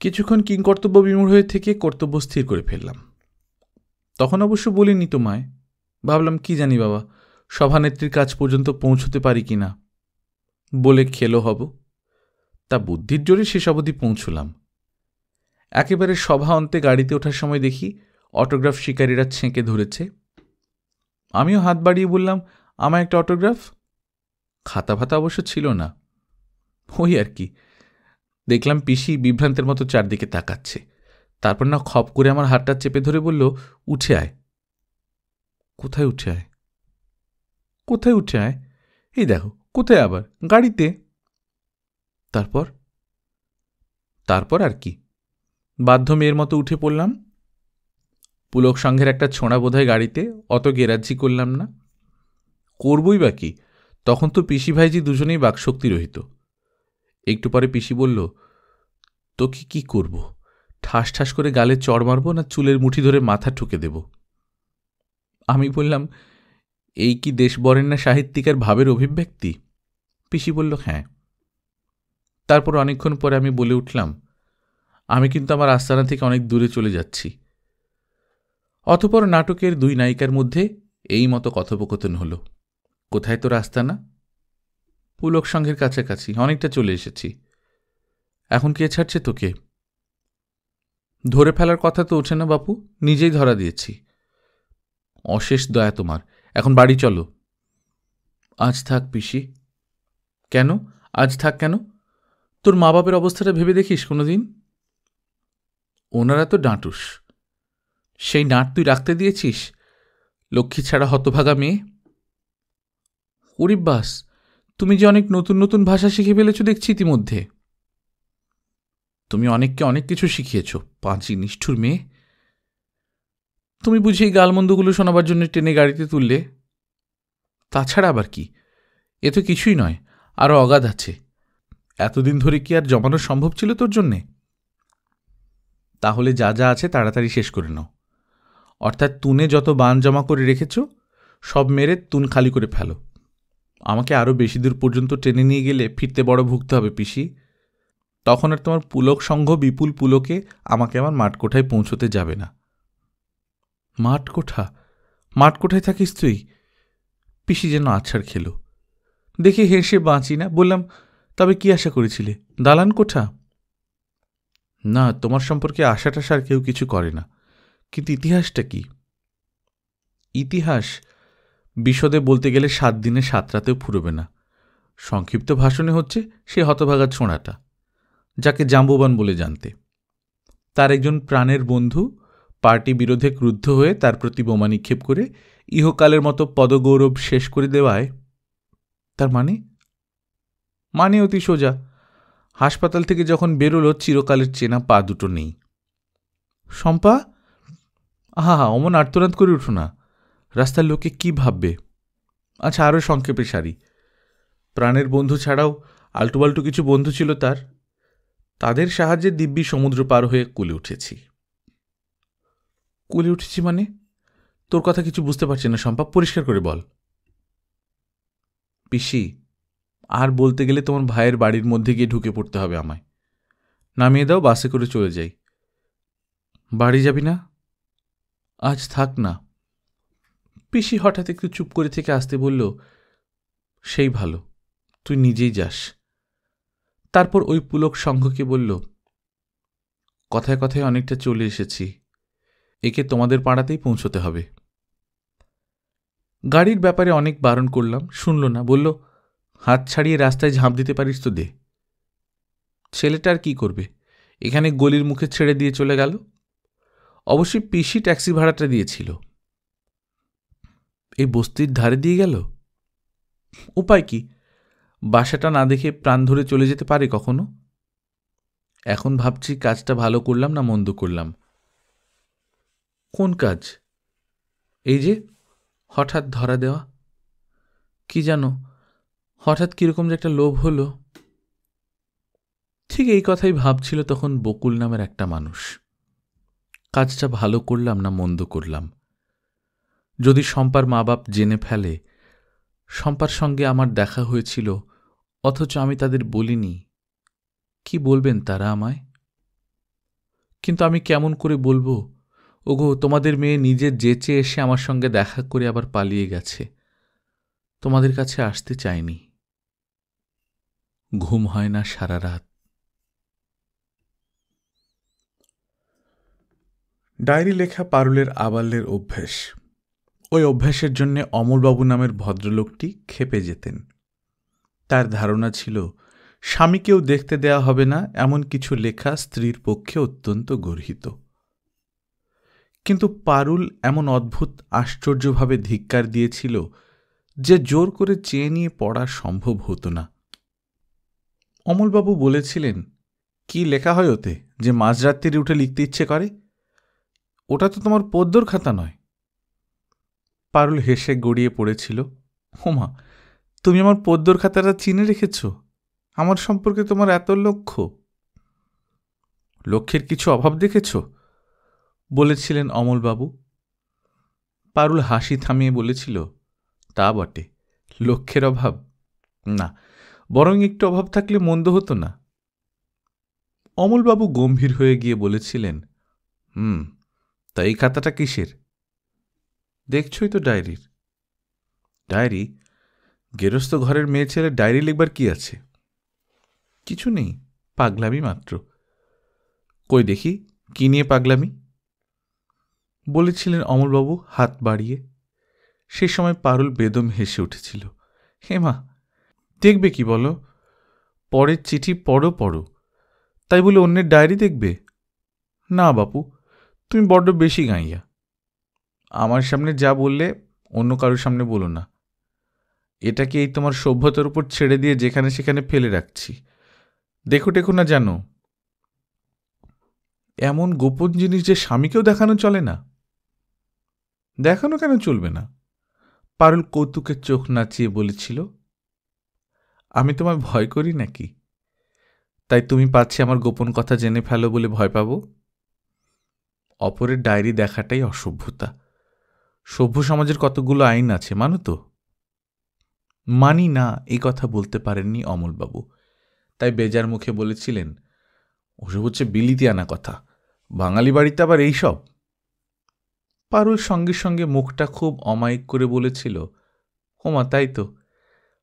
কিছুক্ষণ কিংকর্তব্য বিমূঢ় হয়ে থেকে কর্তব্য স্থির করে ফেললাম। তখন অবশ্য বলিনি তোমায়, ভাবলাম কি জানি বাবা, সভানেত্রীর কাজ পর্যন্ত পৌঁছতে পারি কি না, বলে খেলো হব। তা বুদ্ধির জোরে শেষ অবধি পৌঁছলাম। একেবারে সভা অন্তে গাড়িতে ওঠার সময় দেখি অটোগ্রাফ শিকারীরা ছেঁকে ধরেছে। আমিও হাত বাড়িয়ে বললাম, আমায় একটা অটোগ্রাফ। খাতা ফাতা অবশ্য ছিল না। ওই আর কি। দেখলাম পিসি বিভ্রান্তের মতো চারদিকে তাকাচ্ছে। তারপর না খপ করে আমার হাতটা চেপে ধরে বলল, উঠে আয়। কোথায় উঠে আয়? কোথায় উঠে আয়? এই দেখো। কোথায় আবার? গাড়িতে। তারপর? তারপর আর কি, বাধ্য মেয়ের মতো উঠে পড়লাম। পুলক সংঘের একটা ছোঁড়া বোধহয় গাড়িতে, অত গেরাজ্জি করলাম না। করবই বা কি, তখন তো পিসি ভাইজি দুজনেই বাকশক্তি রহিত। একটু পরে পিসি বলল, তোকে কি করব, ঠাস ঠাস করে গালে চড় মারব না চুলের মুঠি ধরে মাথা ঠুকে দেব? আমি বললাম, এই কি দেশবরেণ্য সাহিত্যিকের ভাবের অভিব্যক্তি? পিসি বলল, হ্যাঁ। তারপর অনেকক্ষণ পরে আমি বলে উঠলাম, আমি কিন্তু আমার আস্তানা থেকে অনেক দূরে চলে যাচ্ছি। অতঃপর নাটকের দুই নায়িকার মধ্যে এই মতো কথোপকথন হল। কোথায় তোর আস্তানা? পুলক সংঘের কাছাকাছি, অনেকটা চলে এসেছি। এখন কে ছাড়ছে তোকে? ধরে ফেলার কথা তো ওঠে না বাপু, নিজেই ধরা দিয়েছি। অশেষ দয়া তোমার, এখন বাড়ি চলো। আজ থাক পিসি। কেন আজ থাক কেন? তোর মা বাপের অবস্থাটা ভেবে দেখিস কোনোদিন? ওনারা তো ডাঁটুস। সেই নাট তুই রাখতে দিয়েছিস? লক্ষ্মী ছাড়া হতভাগা মেয়ে। হরিব্বাস, তুমি যে অনেক নতুন নতুন ভাষা শিখে ফেলেছ দেখছি ইতিমধ্যে। তুমি অনেককে অনেক কিছু শিখিয়েছ, পাঁচি নিষ্ঠুর মেয়ে। তুমি বুঝি এই গালমন্দগুলো শোনাবার জন্য ট্রেনে গাড়িতে তুললে? তাছাড়া আবার কি, এ তো কিছুই নয়, আরও অগাধ আছে। এতদিন ধরে কি আর জমানো সম্ভব ছিল তোর জন্যে? তাহলে যা যা আছে তাড়াতাড়ি শেষ করে নাও। অর্থাৎ তুনে যত বান জমা করে রেখেছ সব মেরে তুন খালি করে ফেলো। আমাকে আরও বেশি দূর পর্যন্ত টেনে নিয়ে গেলে ফিরতে বড় ভুগতে হবে পিসি। তখন আর তোমার পুলক সংঘ বিপুল পুলকে আমাকে আমার মাঠকোঠায় পৌঁছতে যাবে না। মাঠকোঠা? মাঠকোঠায় থাকিস তুই? পিসি যেন আছাড় খেল। দেখে হেসে বাঁচি না, বললাম, তবে কি আশা করেছিলে, দালান কোঠা? না, তোমার সম্পর্কে আশা টাশা আর কেউ কিছু করে না, কিন্তু ইতিহাসটা কি? ইতিহাস বিশদে বলতে গেলে 7 দিনে 7 রাতেও ফুরবে না। সংক্ষিপ্ত ভাষণে হচ্ছে সে হতভাগা ছোঁড়াটা, যাকে জাম্বুবান বলে জানতে। তার একজন প্রাণের বন্ধু পার্টি বিরোধে ক্রুদ্ধ হয়ে তার প্রতি বোমা নিক্ষেপ করে ইহকালের মতো পদগৌরব শেষ করে দেওয়ায়। তার মানে অতি সোজা, হাসপাতাল থেকে যখন বেরোলো চিরকালের চেনা পা দুটো নেই। শম্পা, আহা হা, অমন আর্তনাদ করে উঠো না, রাস্তার লোকে কি ভাববে। আচ্ছা, আরও সংক্ষেপে সারি। প্রাণের বন্ধু ছাড়াও আলটুবাল্টু কিছু বন্ধু ছিল তার। তাদের সাহায্যে দিব্যি সমুদ্র পার হয়ে কুলে উঠেছি। কুলে উঠেছি মানে? তোর কথা কিছু বুঝতে পারছি না শম্পা, পরিষ্কার করে বল। পিসি, আর বলতে গেলে তোমার ভাইয়ের বাড়ির মধ্যে গিয়ে ঢুকে পড়তে হবে আমায়। নামিয়ে দাও, বাসে করে চলে যাই। বাড়ি যাবি না? আজ থাক না। পিসি হঠাৎ একটু চুপ করে থেকে আসতে বলল, সেই ভালো, তুই নিজেই যাস। তারপর ওই পুলক সংঘকে বলল, কথায় কথায় অনেকটা চলে এসেছি, একে তোমাদের পাড়াতেই পৌঁছতে হবে। গাড়ির ব্যাপারে অনেক বারণ করলাম, শুনল না, বলল, হাত ছাড়িয়ে রাস্তায় ঝাঁপ দিতে পারিস তো দে। ছেলেটা আর কি করবে, এখানে গলির মুখে ছেড়ে দিয়ে চলে গেল। অবশ্যই পিসি ট্যাক্সি ভাড়াটা দিয়েছিল। এই বস্তির ধারে দিয়ে গেল। উপায় কি, বাসাটা না দেখে প্রাণ ধরে চলে যেতে পারে কখনো। এখন ভাবছি কাজটা ভালো করলাম না মন্দ করলাম। কোন কাজ? এই যে হঠাৎ ধরা দেওয়া। কি জানো, হঠাৎ কিরকম যে একটা লোভ হলো। ঠিক এই কথাই ভাবছিল তখন বকুল নামের একটা মানুষ। কাজটা ভালো করলাম না মন্দ করলাম। যদি শম্পার মা বাপ জেনে ফেলে শম্পার সঙ্গে আমার দেখা হয়েছিল অথচ আমি তাদের বলিনি, কি বলবেন তারা আমায়? কিন্তু আমি কেমন করে বলবো, ওগো তোমাদের মেয়ে নিজে যেচে এসে আমার সঙ্গে দেখা করে আবার পালিয়ে গেছে, তোমাদের কাছে আসতে চায়নি। ঘুম হয় না সারা রাত। ডায়েরি লেখা পারুলের আবাল্যের অভ্যেস। ওই অভ্যাসের জন্যে অমলবাবু নামের ভদ্রলোকটি ক্ষেপে যেতেন। তার ধারণা ছিল স্বামীকেও দেখতে দেয়া হবে না এমন কিছু লেখা স্ত্রীর পক্ষে অত্যন্ত গর্হিত। কিন্তু পারুল এমন অদ্ভুত আশ্চর্যভাবে ধিক্কার দিয়েছিল যে জোর করে চেয়ে নিয়ে পড়া সম্ভব হতো না। অমলবাবু বলেছিলেন, কি লেখা হয় ওতে যে মাঝরাত্রিরে উঠে লিখতে ইচ্ছে করে? ওটা তো তোমার পদ্যর খাতা নয়। পারুল হেসে গড়িয়ে পড়েছিল, হোমা, তুমি আমার পদ্যর খাতাটা চিনে রেখেছ? আমার সম্পর্কে তোমার এত লক্ষ্য? লক্ষ্যের কিছু অভাব দেখেছ বলেছিলেন অমলবাবু। পারুল হাসি থামিয়ে বলেছিল, তা বটে, লক্ষ্যের অভাব না, বরং একটু অভাব থাকলে মন্দ হতো না। অমলবাবু গম্ভীর হয়ে গিয়ে বলেছিলেন, তা এই খাতাটা কিসের? দেখছই তো ডায়েরির। ডায়েরি? গেরস্ত ঘরের মেয়ে ছেলে ডায়েরি লিখবার কি আছে? কিছু নেই, পাগলামি মাত্র। কই দেখি, কি নিয়ে পাগলামি? বলেছিলেন অমলবাবু হাত বাড়িয়ে। সে সময় পারুল বেদম হেসে উঠেছিল। হেমা, দেখবে কি বলো? পরের চিঠি পড়ো, তাই বলে অন্যের ডায়েরি দেখবে? না বাপু, তুমি বড্ড বেশি গাইয়া। আমার সামনে যা বললে অন্য কারোর সামনে বলো না। এটাকে এই তোমার সভ্যতার উপর ছেড়ে দিয়ে যেখানে সেখানে ফেলে রাখছি, দেখো টেকো না জানো। এমন গোপন জিনিস যে স্বামীকেও দেখানো চলে না। দেখানো কেন চলবে না? পারুল কৌতুকের চোখ নাচিয়ে বলেছিল, আমি তোমায় ভয় করি নাকি? তাই তুমি পাচ্ছে আমার গোপন কথা জেনে ফেলো বলে ভয় পাবো? অপরের ডায়েরি দেখাটাই অসভ্যতা। সভ্য সমাজের কতগুলো আইন আছে, মানো তো? মানি না, এই কথা বলতে পারেননি অমলবাবু। তাই বেজার মুখে বলেছিলেন, ওসব হচ্ছে বিলিতি আনা কথা, বাঙালি বাড়িতে আবার এইসব। পারুল সঙ্গে সঙ্গে মুখটা খুব অমায়িক করে বলেছিল, ওমা তাই তো,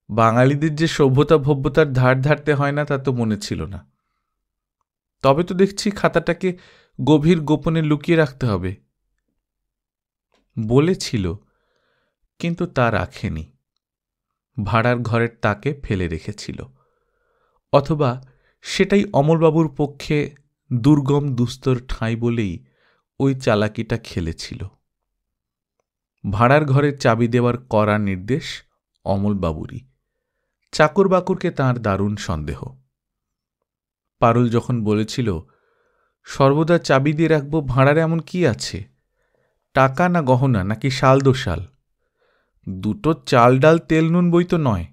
বাঙালিদের যে সভ্যতা ভব্যতার ধার ধারতে হয় না তা তো মনে ছিল না। তবে তো দেখছি খাতাটাকে গভীর গোপনে লুকিয়ে রাখতে হবে। বলেছিল, কিন্তু তা রাখেনি, ভাড়ার ঘরের তাকে ফেলে রেখেছিল। অথবা সেটাই অমলবাবুর পক্ষে দুর্গম দুস্তর ঠাঁই বলেই ওই চালাকিটা খেলেছিল। ভাড়ার ঘরের চাবি দেওয়ার কড়া নির্দেশ অমলবাবুরই। চাকর বাকরকে তাঁর দারুণ সন্দেহ। পারুল যখন বলেছিল, সর্বদা চাবি দিয়ে রাখব, ভাড়ার এমন কি আছে? টাকা না গহনা, নাকি শাল দোশাল? দুটো চাল ডাল তেল নুন বই তো নয়।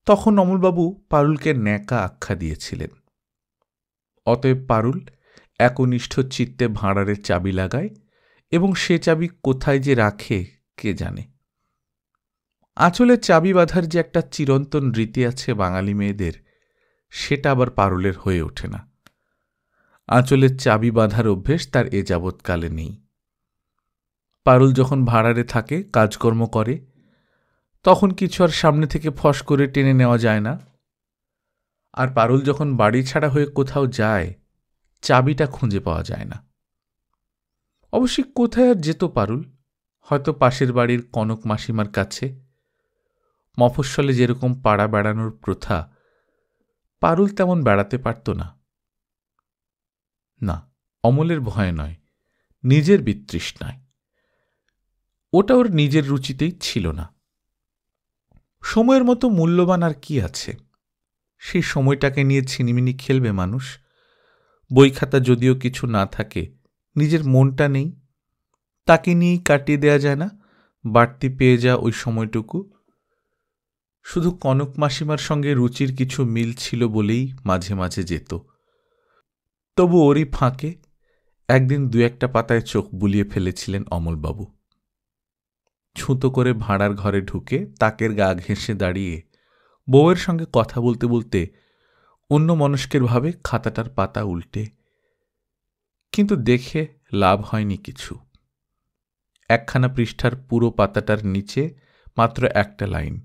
তখন অমলবাবু পারুলকে ন্যাকা আখ্যা দিয়েছিলেন। অতএব পারুল একনিষ্ঠ চিত্তে ভাঁড়ারের চাবি লাগায়, এবং সে চাবি কোথায় যে রাখে কে জানে। আঁচলের চাবি বাঁধার যে একটা চিরন্তন রীতি আছে বাঙালি মেয়েদের, সেটা আবার পারুলের হয়ে ওঠে না। আঁচলের চাবি বাঁধার অভ্যেস তার এ যাবৎকালে নেই। পারুল যখন ভাড়ারে থাকে, কাজকর্ম করে, তখন কিছু আর সামনে থেকে ফস করে টেনে নেওয়া যায় না। আর পারুল যখন বাড়ি ছাড়া হয়ে কোথাও যায়, চাবিটা খুঁজে পাওয়া যায় না। অবশ্যই কোথায় আর যেত পারুল? হয়তো পাশের বাড়ির কনক মাসিমার কাছে। মফস্বলে যেরকম পাড়া বেড়ানোর প্রথা, পারুল তেমন বেড়াতে পারত না। না, অমলের ভয় নয়, নিজের বিতৃষ্ণায়। ওটা ওর নিজের রুচিতেই ছিল না। সময়ের মতো মূল্যবান আর কি আছে? সেই সময়টাকে নিয়ে ছিনিমিনি খেলবে মানুষ। বই খাতা যদিও কিছু না থাকে, নিজের মনটা নেই, তাকে নিয়েই কাটিয়ে দেয়া যায় না বাড়তি পেয়ে যা ওই সময়টুকু? শুধু কনক মাসিমার সঙ্গে রুচির কিছু মিল ছিল বলেই মাঝে মাঝে যেত। তবু ওরই ফাঁকে একদিন দু একটা পাতায় চোখ বুলিয়ে ফেলেছিলেন অমলবাবু। ছুতো করে ভাড়ার ঘরে ঢুকে তাকের গা ঘেঁষে দাঁড়িয়ে বউয়ের সঙ্গে কথা বলতে বলতে অন্য মনস্কের ভাবে খাতাটার পাতা উল্টে। কিন্তু দেখে লাভ হয়নি কিছু। একখানা পৃষ্ঠার পুরো পাতাটার নিচে মাত্র একটা লাইন,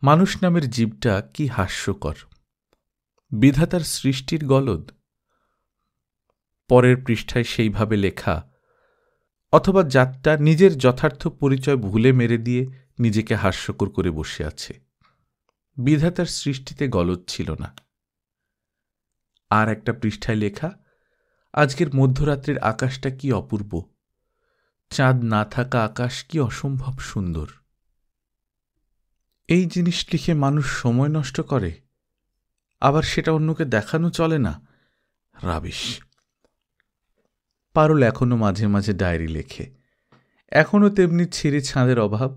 মানুষ নামের জীবটা কি হাস্যকর, বিধাতার সৃষ্টির গলদ। পরের পৃষ্ঠায় সেইভাবে লেখা, অথবা যাত্রা নিজের যথার্থ পরিচয় ভুলে মেরে দিয়ে নিজেকে হাস্যকর করে বসে আছে। বিধাতার সৃষ্টিতে গলদ ছিল না। আর একটা পৃষ্ঠায় লেখা, আজকের মধ্যরাত্রির আকাশটা কি অপূর্ব, চাঁদ না থাকা আকাশ কি অসম্ভব সুন্দর। এই জিনিস লিখে মানুষ সময় নষ্ট করে, আবার সেটা অন্যকে দেখানো চলে না। রাবিশ। পারুল এখনো মাঝে মাঝে ডায়েরি লেখে, এখনো তেমনি ছিঁড়ে ছাঁদের অভাব,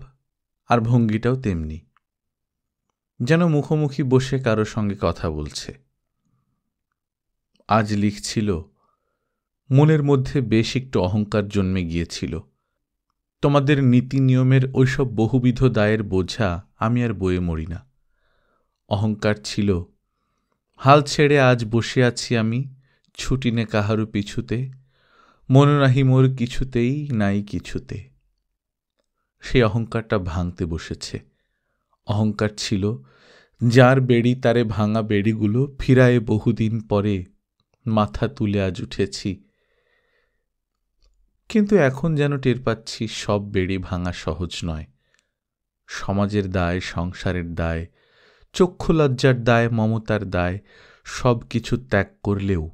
আর ভঙ্গিটাও তেমনি, যেন মুখোমুখি বসে কারো সঙ্গে কথা বলছে। আজ লিখছিল, মনের মধ্যে বেশ একটু অহংকার জন্মে গিয়েছিল। তোমাদের নীতি নিয়মের ওইসব বহুবিধ দায়ের বোঝা আমি আর বয়ে মরি না। অহংকার ছিল, হাল ছেড়ে আজ বসে আছি আমি, ছুটি নে কাহারও পিছুতে, মন নাহি মোর কিছুতেই নাই কিছুতে। সেই অহংকারটা ভাঙতে বসেছে। অহংকার ছিল, যার বেড়ি তারে ভাঙা বেড়িগুলো ফিরায়ে বহুদিন পরে মাথা তুলে আজ উঠেছি। কিন্তু এখন যেন টের পাচ্ছি সব বেড়ি ভাঙা সহজ নয়। সমাজের দায়, সংসারের দায়, চক্ষু লজ্জার দায়, মমতার দায়, সব কিছু ত্যাগ করলেও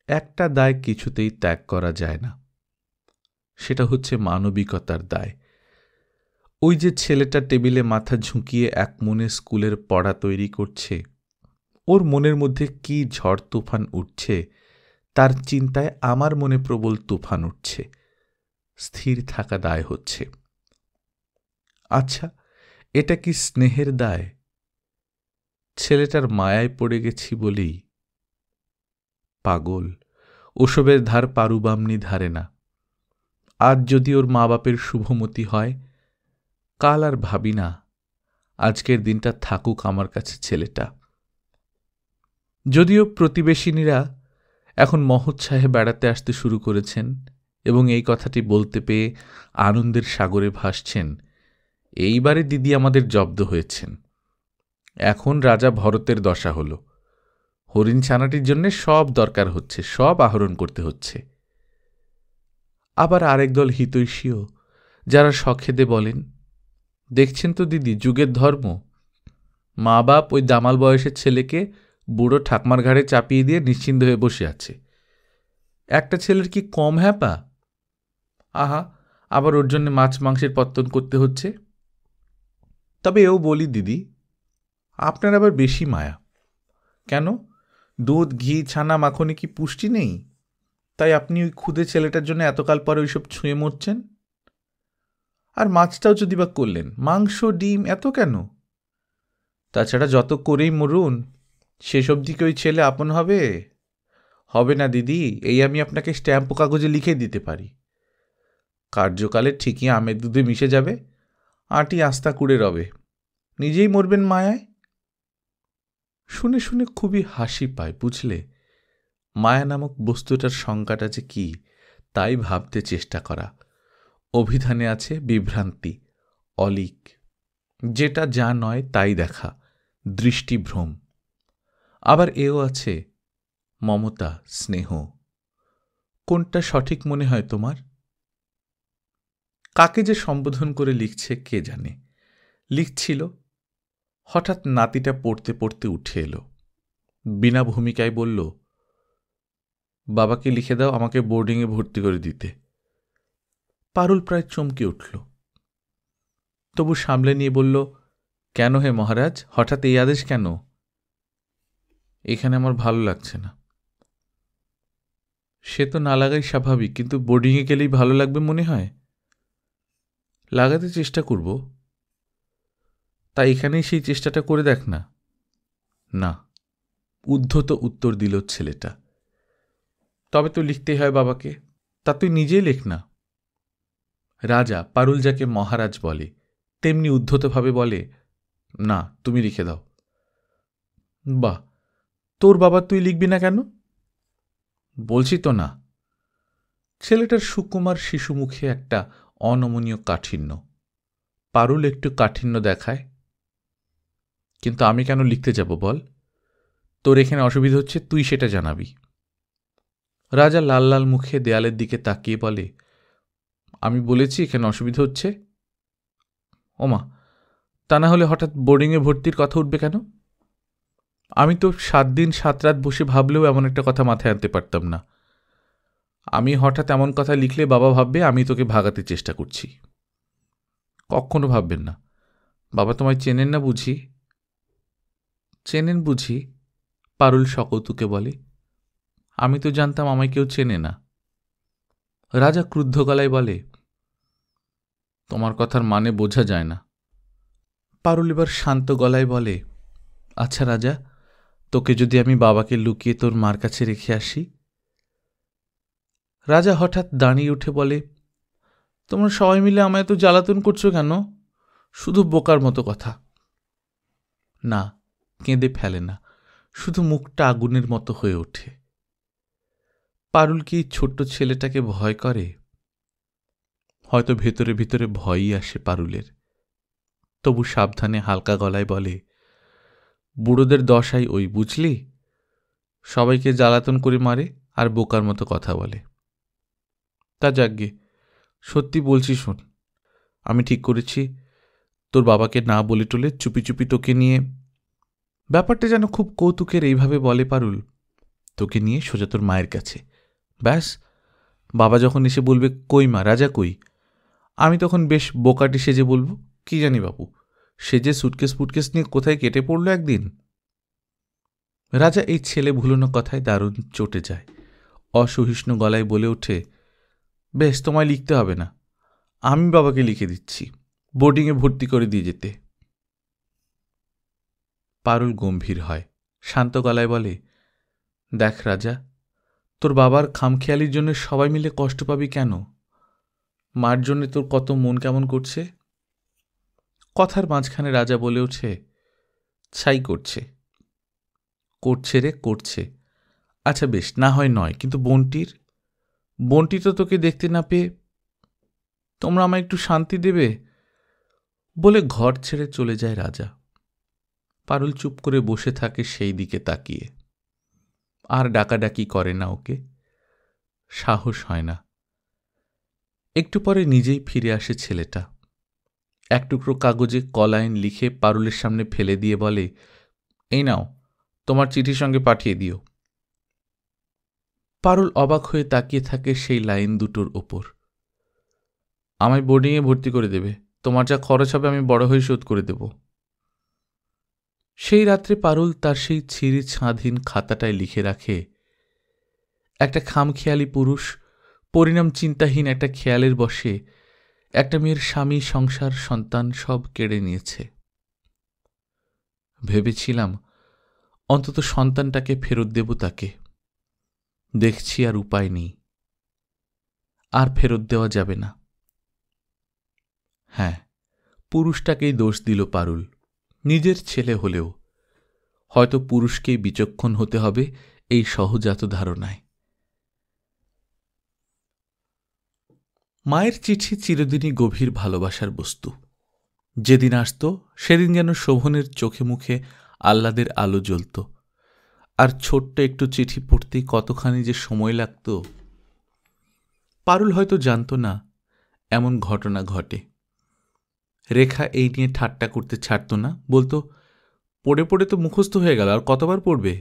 একটা দায় কিছুতেই ত্যাগ করা যায় না। সেটা হচ্ছে মানবিকতার দায়। ওই যে ছেলেটা টেবিলে মাথা ঝুঁকিয়ে এক মনে স্কুলের পড়া তৈরি করছে, ওর মনের মধ্যে কি ঝড় তুফান উঠছে, তার চিন্তায় আমার মনে প্রবল তুফান উঠছে। স্থির থাকা দায় হচ্ছে। আচ্ছা, এটা কি স্নেহের দায়? ছেলেটার মায়ায় পড়ে গেছি বলেই? পাগল, ওসবের ধার পারুবামনি ধারে না। আজ যদি ওর মা বাপের শুভমতি হয়, কাল আর ভাবি না, আজকের দিনটা থাকুক আমার কাছে ছেলেটা। যদিও প্রতিবেশিনীরা এখন মহোৎসাহে বেড়াতে আসতে শুরু করেছেন এবং এই কথাটি বলতে পেয়ে আনন্দের সাগরে ভাসছেন, এইবারে দিদি আমাদের জব্দ হয়েছেন। এখন রাজা ভরতের দশা হল। হরিণ ছানাটির জন্য সব দরকার হচ্ছে, সব আহরণ করতে হচ্ছে। আবার আরেক দল হিতৈষীও, যারা সখেদে বলেন, দেখছেন তো দিদি যুগের ধর্ম, মা বাপ ওই দামাল বয়সের ছেলেকে বুড়ো ঠাকমার ঘাড়ে চাপিয়ে দিয়ে নিশ্চিন্ত হয়ে বসে আছে। একটা ছেলের কি কম হ্যাপা? আহা, আবার ওর জন্য মাছ মাংসের পত্তন করতে হচ্ছে। তবে এও বলি দিদি, আপনার আবার বেশি মায়া কেন? দুধ, ঘি, ছানা, মাখনে কি পুষ্টি নেই? তাই আপনি ওই ক্ষুদে ছেলেটার জন্য এতকাল পরে ওইসব ছুঁয়ে মরছেন? আর মাছটাও যদি বা করলেন, মাংস, ডিম এত কেন? তাছাড়া যত করেই মরুন, সেসব দিকে ওই ছেলে আপন হবে? হবে না দিদি, এই আমি আপনাকে স্ট্যাম্প কাগজে লিখে দিতে পারি। কার্যকালে ঠিকই আমের দুধে মিশে যাবে, আঁটি আস্তা কুড়ে রবে, নিজেই মরবেন মায়ায়। শুনে শুনে খুবই হাসি পায়, বুঝলে? মায়া নামক বস্তুটার সংজ্ঞাটা যে কি, তাই ভাবতে চেষ্টা করা। অভিধানে আছে বিভ্রান্তি, অলিক, যেটা যা নয় তাই দেখা, দৃষ্টিভ্রম। আবার এও আছে মমতা, স্নেহ। কোনটা সঠিক মনে হয় তোমার? কাকে যে সম্বোধন করে লিখছে কে জানে। লিখছিল, হঠাৎ নাতিটা পড়তে পড়তে উঠে এলো, বিনা ভূমিকায় বলল, বাবাকে লিখে দাও আমাকে বোর্ডিংয়ে ভর্তি করে দিতে। পারুল প্রায় চমকে উঠল, তবু সামলে নিয়ে বলল, কেন হে মহারাজ, হঠাৎ এই আদেশ কেন? এখানে আমার ভালো লাগছে না। সে তো না লাগাই স্বাভাবিক, কিন্তু বোর্ডিংয়ে গেলেই ভালো লাগবে মনে হয়। লাগাতে চেষ্টা করব। তাই এখানেই সেই চেষ্টাটা করে দেখ না। না, উদ্ধত উত্তর দিল ছেলেটা। তবে তো লিখতেই হয় বাবাকে। তা তুই নিজেই লেখ না। রাজা, পারুল যাকে মহারাজ বলে, তেমনি উদ্ধতভাবে বলে, না তুমি লিখে দাও। বাহ, তোর বাবা তুই লিখবি না কেন? বলছি তো না। ছেলেটার সুকুমার শিশু মুখে একটা অনমনীয় কাঠিন্য। পারুল একটু কাঠিন্য দেখায়। কিন্তু আমি কেন লিখতে যাব বল? তোর এখানে অসুবিধা হচ্ছে, তুই সেটা জানাবি। রাজা লাল লাল মুখে দেয়ালের দিকে তাকিয়ে বলে, আমি বলেছি এখানে অসুবিধা হচ্ছে? ওমা, তা না হলে হঠাৎ বোর্ডিংয়ে ভর্তির কথা উঠবে কেন? আমি তো 7 দিন 7 রাত বসে ভাবলেও এমন একটা কথা মাথায় আনতে পারতাম না। আমি হঠাৎ এমন কথা লিখলে বাবা ভাববে আমি তোকে ভাগাতে চেষ্টা করছি। কখনো ভাববেন না। বাবা তোমায় চেনেন না বুঝি? চেনেন বুঝি? পারুল সকৌতুকে বলে, আমি তো জানতাম আমায় কেউ চেনে না। রাজা ক্রুদ্ধ গলায় বলে, তোমার কথার মানে বোঝা যায় না। পারুল এবার শান্ত গলায় বলে, আচ্ছা রাজা, তোকে যদি আমি বাবাকে লুকিয়ে তোর মার কাছে রেখে আসি? রাজা হঠাৎ দাঁড়িয়ে উঠে বলে, তোমরা সবাই মিলে আমায় এত জ্বালাতন করছো কেন? শুধু বোকার মতো কথা। না, কেঁদে ফেলে না, শুধু মুখটা আগুনের মতো হয়ে ওঠে। পারুল কি ছোট্ট ছেলেটাকে ভয় করে? হয়তো ভেতরে ভেতরে ভয়ই আসে পারুলের। তবু সাবধানে হালকা গলায় বলে, বুড়োদের দশাই ওই, বুঝলি? সবাইকে জ্বালাতন করে মারে আর বোকার মতো কথা বলে। তা যাকগে, সত্যি বলছি শোন, আমি ঠিক করেছি তোর বাবাকে না বলে টলে চুপি চুপি তোকে নিয়ে, ব্যাপারটা যেন খুব কৌতুকের এইভাবে বলে পারুল, তোকে নিয়ে সোজা তোর মায়ের কাছে। ব্যাস, বাবা যখন এসে বলবে কই মা, রাজা কই, আমি তখন বেশ বোকাটি সেজে বলবো, কি জানি বাবু, সেজে সুটকেস ফুটকেস নিয়ে কোথায় কেটে পড়লো একদিন। রাজা এই ছেলে ভুলোনো কথায় দারুণ চটে যায়। অসহিষ্ণু গলায় বলে ওঠে, বেশ, তোমায় লিখতে হবে না, আমি বাবাকে লিখে দিচ্ছি, বোর্ডিংয়ে ভর্তি করে দিয়ে যেতে। পারুল গম্ভীর হয়, শান্ত গলায় বলে, দেখ রাজা, তোর বাবার খামখেয়ালির জন্য সবাই মিলে কষ্ট পাবি কেন? মার জন্যে তোর কত মন কেমন করছে। কথার মাঝখানে রাজা বলে ওঠে, ছাই করছে। করছে রে, করছে। আচ্ছা বেশ, না হয় নয়, কিন্তু বন্টি তো তোকে দেখতে না পেয়ে, তোমরা আমায় একটু শান্তি দেবে বলে ঘর ছেড়ে চলে যায় রাজা। পারুল চুপ করে বসে থাকে সেই দিকে তাকিয়ে। আর ডাকাডাকি করে না ওকে, সাহস হয় না। একটু পরে নিজেই ফিরে আসে ছেলেটা। এক টুকরো কাগজে কলাইন লিখে পারুলের সামনে ফেলে দিয়ে বলে, এই নাও, তোমার চিঠির সঙ্গে পাঠিয়ে দিও। পারুল অবাক হয়ে তাকিয়ে থাকে সেই লাইন দুটোর ওপর। আমায় বোর্ডিংয়ে ভর্তি করে দেবে, তোমার যা খরচ হবে আমি বড় হয়ে শোধ করে দেব। সেই রাত্রে পারুল তার সেই ছিঁড়ি ছাঁদহীন খাতাটায় লিখে রাখে, একটা খামখেয়ালি পুরুষ পরিণাম চিন্তাহীন একটা খেয়ালের বশে একটা মেয়ের স্বামী, সংসার, সন্তান সব কেড়ে নিয়েছে। ভেবেছিলাম অন্তত সন্তানটাকে ফেরত দেব তাকে, দেখছি আর উপায় নেই, আর ফেরত দেওয়া যাবে না। হ্যাঁ, পুরুষটাকেই দোষ দিল পারুল, নিজের ছেলে হলেও। হয়তো পুরুষকেই বিচক্ষণ হতে হবে এই সহজাত ধারণায়। মায়ের চিঠি চিরদিনই গভীর ভালোবাসার বস্তু। যেদিন আসত সেদিন যেন শোভনের চোখে মুখে আহ্লাদের আলো জ্বলত। আর ছোট্ট একটু চিঠি পড়তেই কতখানি যে সময় লাগত, পারুল হয়তো জানত না এমন ঘটনা ঘটে। রেখা এই নিয়ে ঠাট্টা করতে ছাড়ত না, বলতো, পড়ে পড়ে তো মুখস্থ হয়ে গেল, আর কতবার পড়বে?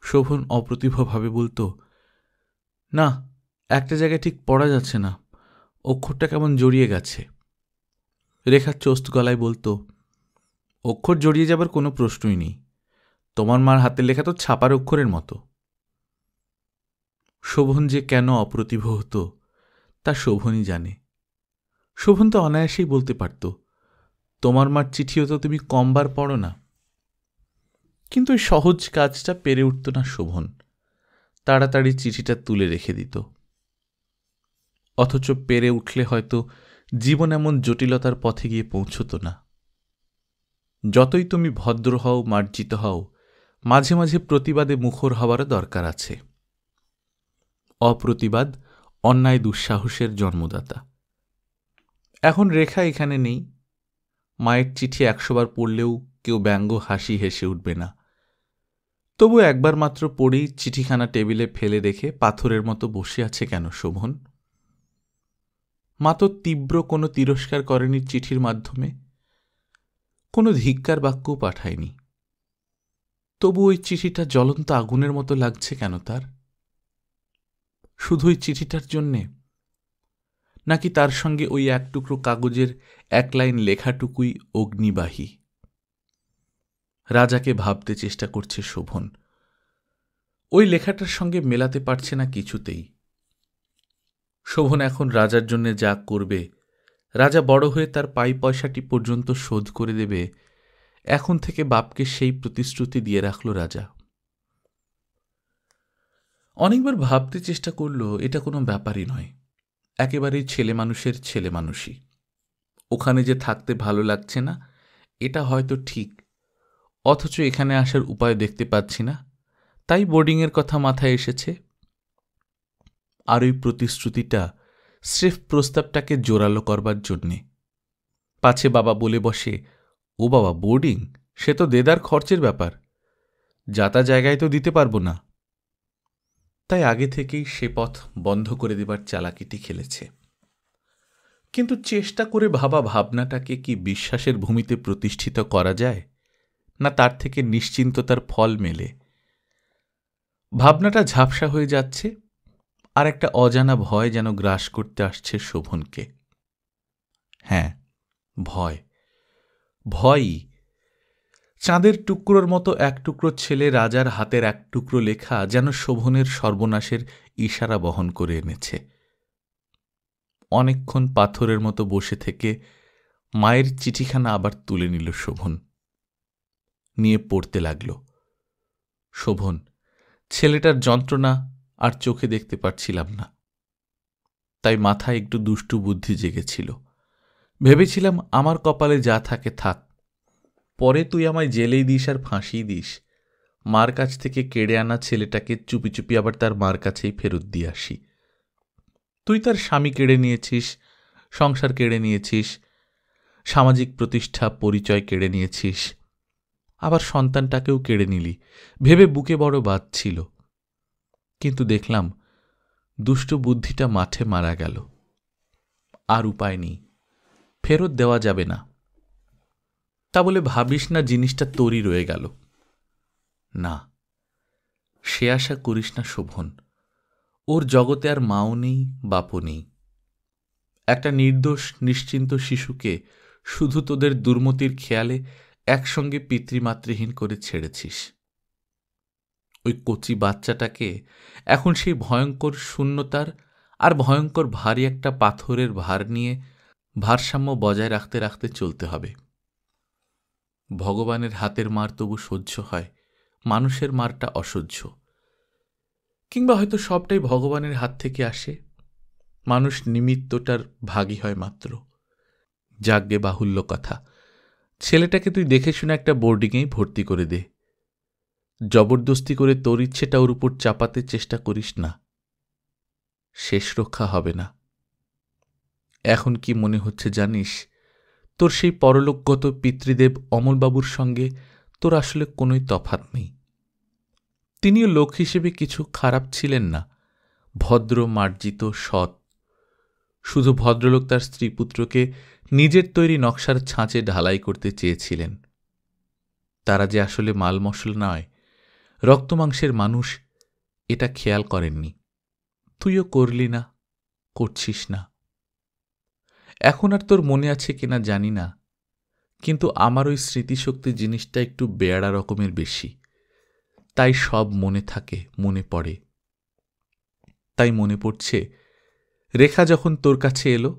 শোভন অপ্রতিভভাবে বলতো, না, একটা জায়গায় ঠিক পড়া যাচ্ছে না, অক্ষরটা কেমন জড়িয়ে গেছে। রেখা চোস্ত গলায় বলতো, অক্ষর জড়িয়ে যাবার কোনো প্রশ্নই নেই, তোমার মার হাতের লেখা তো ছাপার অক্ষরের মতো। শোভন যে কেন অপ্রতিভ হতো তা শোভনই জানে। শোভন তো অনায়াসেই বলতে পারত, তোমার মার চিঠিও তো তুমি কমবার পড়ো না। কিন্তু ওই সহজ কাজটা পেরে উঠত না শোভন, তাড়াতাড়ি চিঠিটা তুলে রেখে দিত। অথচ পেরে উঠলে হয়তো জীবন এমন জটিলতার পথে গিয়ে পৌঁছত না। যতই তুমি ভদ্র হও, মার্জিত হও, মাঝে মাঝে প্রতিবাদে মুখর হওয়ারও দরকার আছে। অপ্রতিবাদ অন্যায় দুঃসাহসের জন্মদাতা। এখন রেখা এখানে নেই, মায়ের চিঠি 100 বার পড়লেও কেউ ব্যঙ্গ হাসি হেসে উঠবে না। তবু একবার মাত্র পড়েই চিঠিখানা টেবিলে ফেলে রেখে পাথরের মতো বসে আছে কেন শোভন? মা তো তীব্র কোনো তিরস্কার করেনি চিঠির মাধ্যমে, কোনো ধিক্কার বাক্যও পাঠায়নি। তবু ওই চিঠিটা জ্বলন্ত আগুনের মতো লাগছে কেন তার? শুধু ওই চিঠিটার জন্যে? নাকি তার সঙ্গে ওই এক টুকরো কাগজের এক লাইন লেখাটুকুই অগ্নিবাহী? রাজাকে ভাবতে চেষ্টা করছে শোভন। ওই লেখাটার সঙ্গে মেলাতে পারছে না কিছুতেই। শোভন এখন রাজার জন্য যা করবে, রাজা বড় হয়ে তার পাই পয়সাটি পর্যন্ত শোধ করে দেবে, এখন থেকে বাপকে সেই প্রতিশ্রুতি দিয়ে রাখল রাজা। অনেকবার ভাবতে চেষ্টা করল এটা কোনো ব্যাপারই নয়, একেবারেই ছেলে মানুষের ছেলে মানুষই। ওখানে যে থাকতে ভালো লাগছে না এটা হয়তো ঠিক, অথচ এখানে আসার উপায় দেখতে পাচ্ছি না, তাই বোর্ডিংয়ের কথা মাথায় এসেছে। আর ওই প্রতিশ্রুতিটা স্রেফ প্রস্তাবটাকে জোরালো করবার জন্যে। পাছে বাবা বলে বসে, ও বাবা বোর্ডিং, সে তো দেদার খরচের ব্যাপার, যাতা জায়গায় তো দিতে পারবো না। তাই আগে থেকেই সে পথ বন্ধ করে দেবার চালাকিটি খেলেছে। কিন্তু চেষ্টা করে ভাবা ভাবনাটাকে কি বিশ্বাসের ভূমিতে প্রতিষ্ঠিত করা যায়, না তার থেকে নিশ্চিন্ততার ফল মেলে? ভাবনাটা ঝাপসা হয়ে যাচ্ছে, আর একটা অজানা ভয় যেন গ্রাস করতে আসছে শোভনকে। হ্যাঁ, ভয়, ভয়ই। চাঁদের টুকরোর মতো এক টুকরো ছেলে রাজার হাতের এক টুকরো লেখা যেন শোভনের সর্বনাশের ইশারা বহন করে এনেছে। অনেকক্ষণ পাথরের মতো বসে থেকে মায়ের চিঠিখানা আবার তুলে নিল শোভন, নিয়ে পড়তে লাগল। শোভন, ছেলেটার যন্ত্রণা আর চোখে দেখতে পারছিলাম না, তাই মাথায় একটু দুষ্টু বুদ্ধি জেগেছিল। ভেবেছিলাম আমার কপালে যা থাকে থাক, পরে তুই আমায় জেলেই দিস আর ফাঁসিই দিস, মার কাছ থেকে কেড়ে আনা ছেলেটাকে চুপি চুপি আবার তার মার কাছেই ফেরত দিয়ে আসি। তুই তার স্বামী কেড়ে নিয়েছিস, সংসার কেড়ে নিয়েছিস, সামাজিক প্রতিষ্ঠা পরিচয় কেড়ে নিয়েছিস, আবার সন্তানটাকেও কেড়ে নিলি ভেবে বুকে বড় বাজছিল। কিন্তু দেখলাম দুষ্ট বুদ্ধিটা মাঠে মারা গেল। আর উপায় নেই, ফেরত দেওয়া যাবে না। তা বলে ভাবিস না জিনিসটা তোরই রয়ে গেল। না, সে আশা করিস না শোভন। ওর জগতে আর মাও নেই, বাপও নেই। একটা নির্দোষ নিশ্চিন্ত শিশুকে শুধু তোদের দুর্মতির খেয়ালে একসঙ্গে পিতৃমাতৃহীন করে ছেড়েছিস। ওই কচি বাচ্চাটাকে এখন সেই ভয়ঙ্কর শূন্যতার আর ভয়ঙ্কর ভারী একটা পাথরের ভার নিয়ে ভারসাম্য বজায় রাখতে রাখতে চলতে হবে। ভগবানের হাতের মার তবু সহ্য হয়, মানুষের মারটা অসহ্য। কিংবা হয়তো সবটাই ভগবানের হাত থেকে আসে, মানুষ নিমিত্তটার ভাগী হয় মাত্র। যাজ্ঞে বাহুল্য কথা, ছেলেটাকে তুই দেখে শুনে একটা বোর্ডিংয়েই ভর্তি করে দে। জবরদস্তি করে তোর ইচ্ছেটা ওর উপর চাপাতে চেষ্টা করিস না, শেষ রক্ষা হবে না। এখন কি মনে হচ্ছে জানিস, তোর সেই পরলোকগত পিতৃদেব অমলবাবুর সঙ্গে তোর আসলে কোনোই তফাৎ নেই। তিনিও লোক হিসেবে কিছু খারাপ ছিলেন না, ভদ্র, মার্জিত, সৎ। শুধু ভদ্রলোক তার স্ত্রীপুত্রকে নিজের তৈরি নকশার ছাঁচে ঢালাই করতে চেয়েছিলেন। তারা যে আসলে মাল মশলা নয়, রক্তমাংসের মানুষ, এটা খেয়াল করেননি। তুইও করলি না, করছিস না। এখন আর তোর মনে আছে কিনা জানি না, কিন্তু আমার ওই স্মৃতিশক্তি জিনিসটা একটু বেয়াড়া রকমের বেশি, তাই সব মনে থাকে, মনে পড়ে। তাই মনে পড়ছে, রেখা যখন তোর কাছে এলো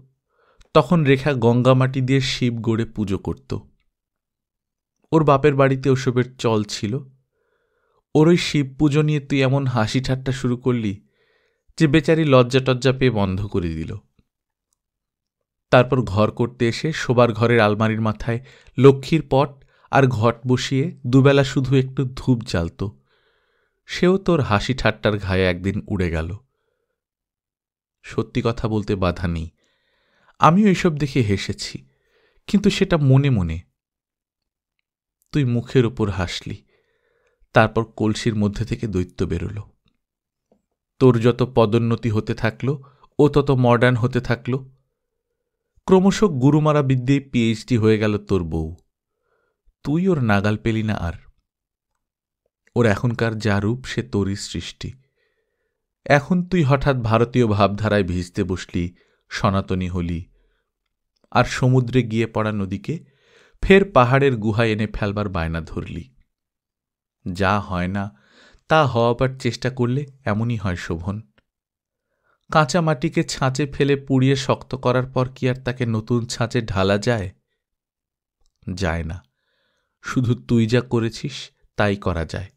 তখন রেখা গঙ্গামাটি দিয়ে শিব গড়ে পুজো করত। ওর বাপের বাড়িতে ওসবের চল ছিল। ওর ওই শিব পুজো নিয়ে তুই এমন হাসি ঠাট্টা শুরু করলি যে বেচারি লজ্জা টজ্জা পেয়ে বন্ধ করে দিল। তারপর ঘর করতে এসে শোবার ঘরের আলমারির মাথায় লক্ষ্মীর পট আর ঘট বসিয়ে দুবেলা শুধু একটু ধূপ জ্বালত। সেও তোর হাসি ঠাট্টার ঘায়ে একদিন উড়ে গেল। সত্যি কথা বলতে বাধা নেই, আমিও এইসব দেখে হেসেছি, কিন্তু সেটা মনে মনে। তুই মুখের ওপর হাসলি, তারপর কলসির মধ্যে থেকে দৈত্য বেরোল। তোর যত পদোন্নতি হতে থাকলো ও তত মডার্ন হতে থাকলো। ক্রমশ গুরুমারা বিদ্যেয় পিএইচডি হয়ে গেল তোর বউ। তুই ওর নাগাল পেলি না আর। ওর এখনকার যা রূপ সে তোরই সৃষ্টি। এখন তুই হঠাৎ ভারতীয় ভাবধারায় ভিজতে বসলি, সনাতনী হলি, আর সমুদ্রে গিয়ে পড়া নদীকে ফের পাহাড়ের গুহায় এনে ফেলবার বায়না ধরলি। যা হয় না তা হওয়াবার চেষ্টা করলে এমনই হয় শোভন। কাঁচা মাটিকে ছাঁচে ফেলে পুড়িয়ে শক্ত করার পর কি আর তাকে নতুন ছাঁচে ঢালা যায়? যায় না। শুধু তুই যা করেছিস তাই করা যায়,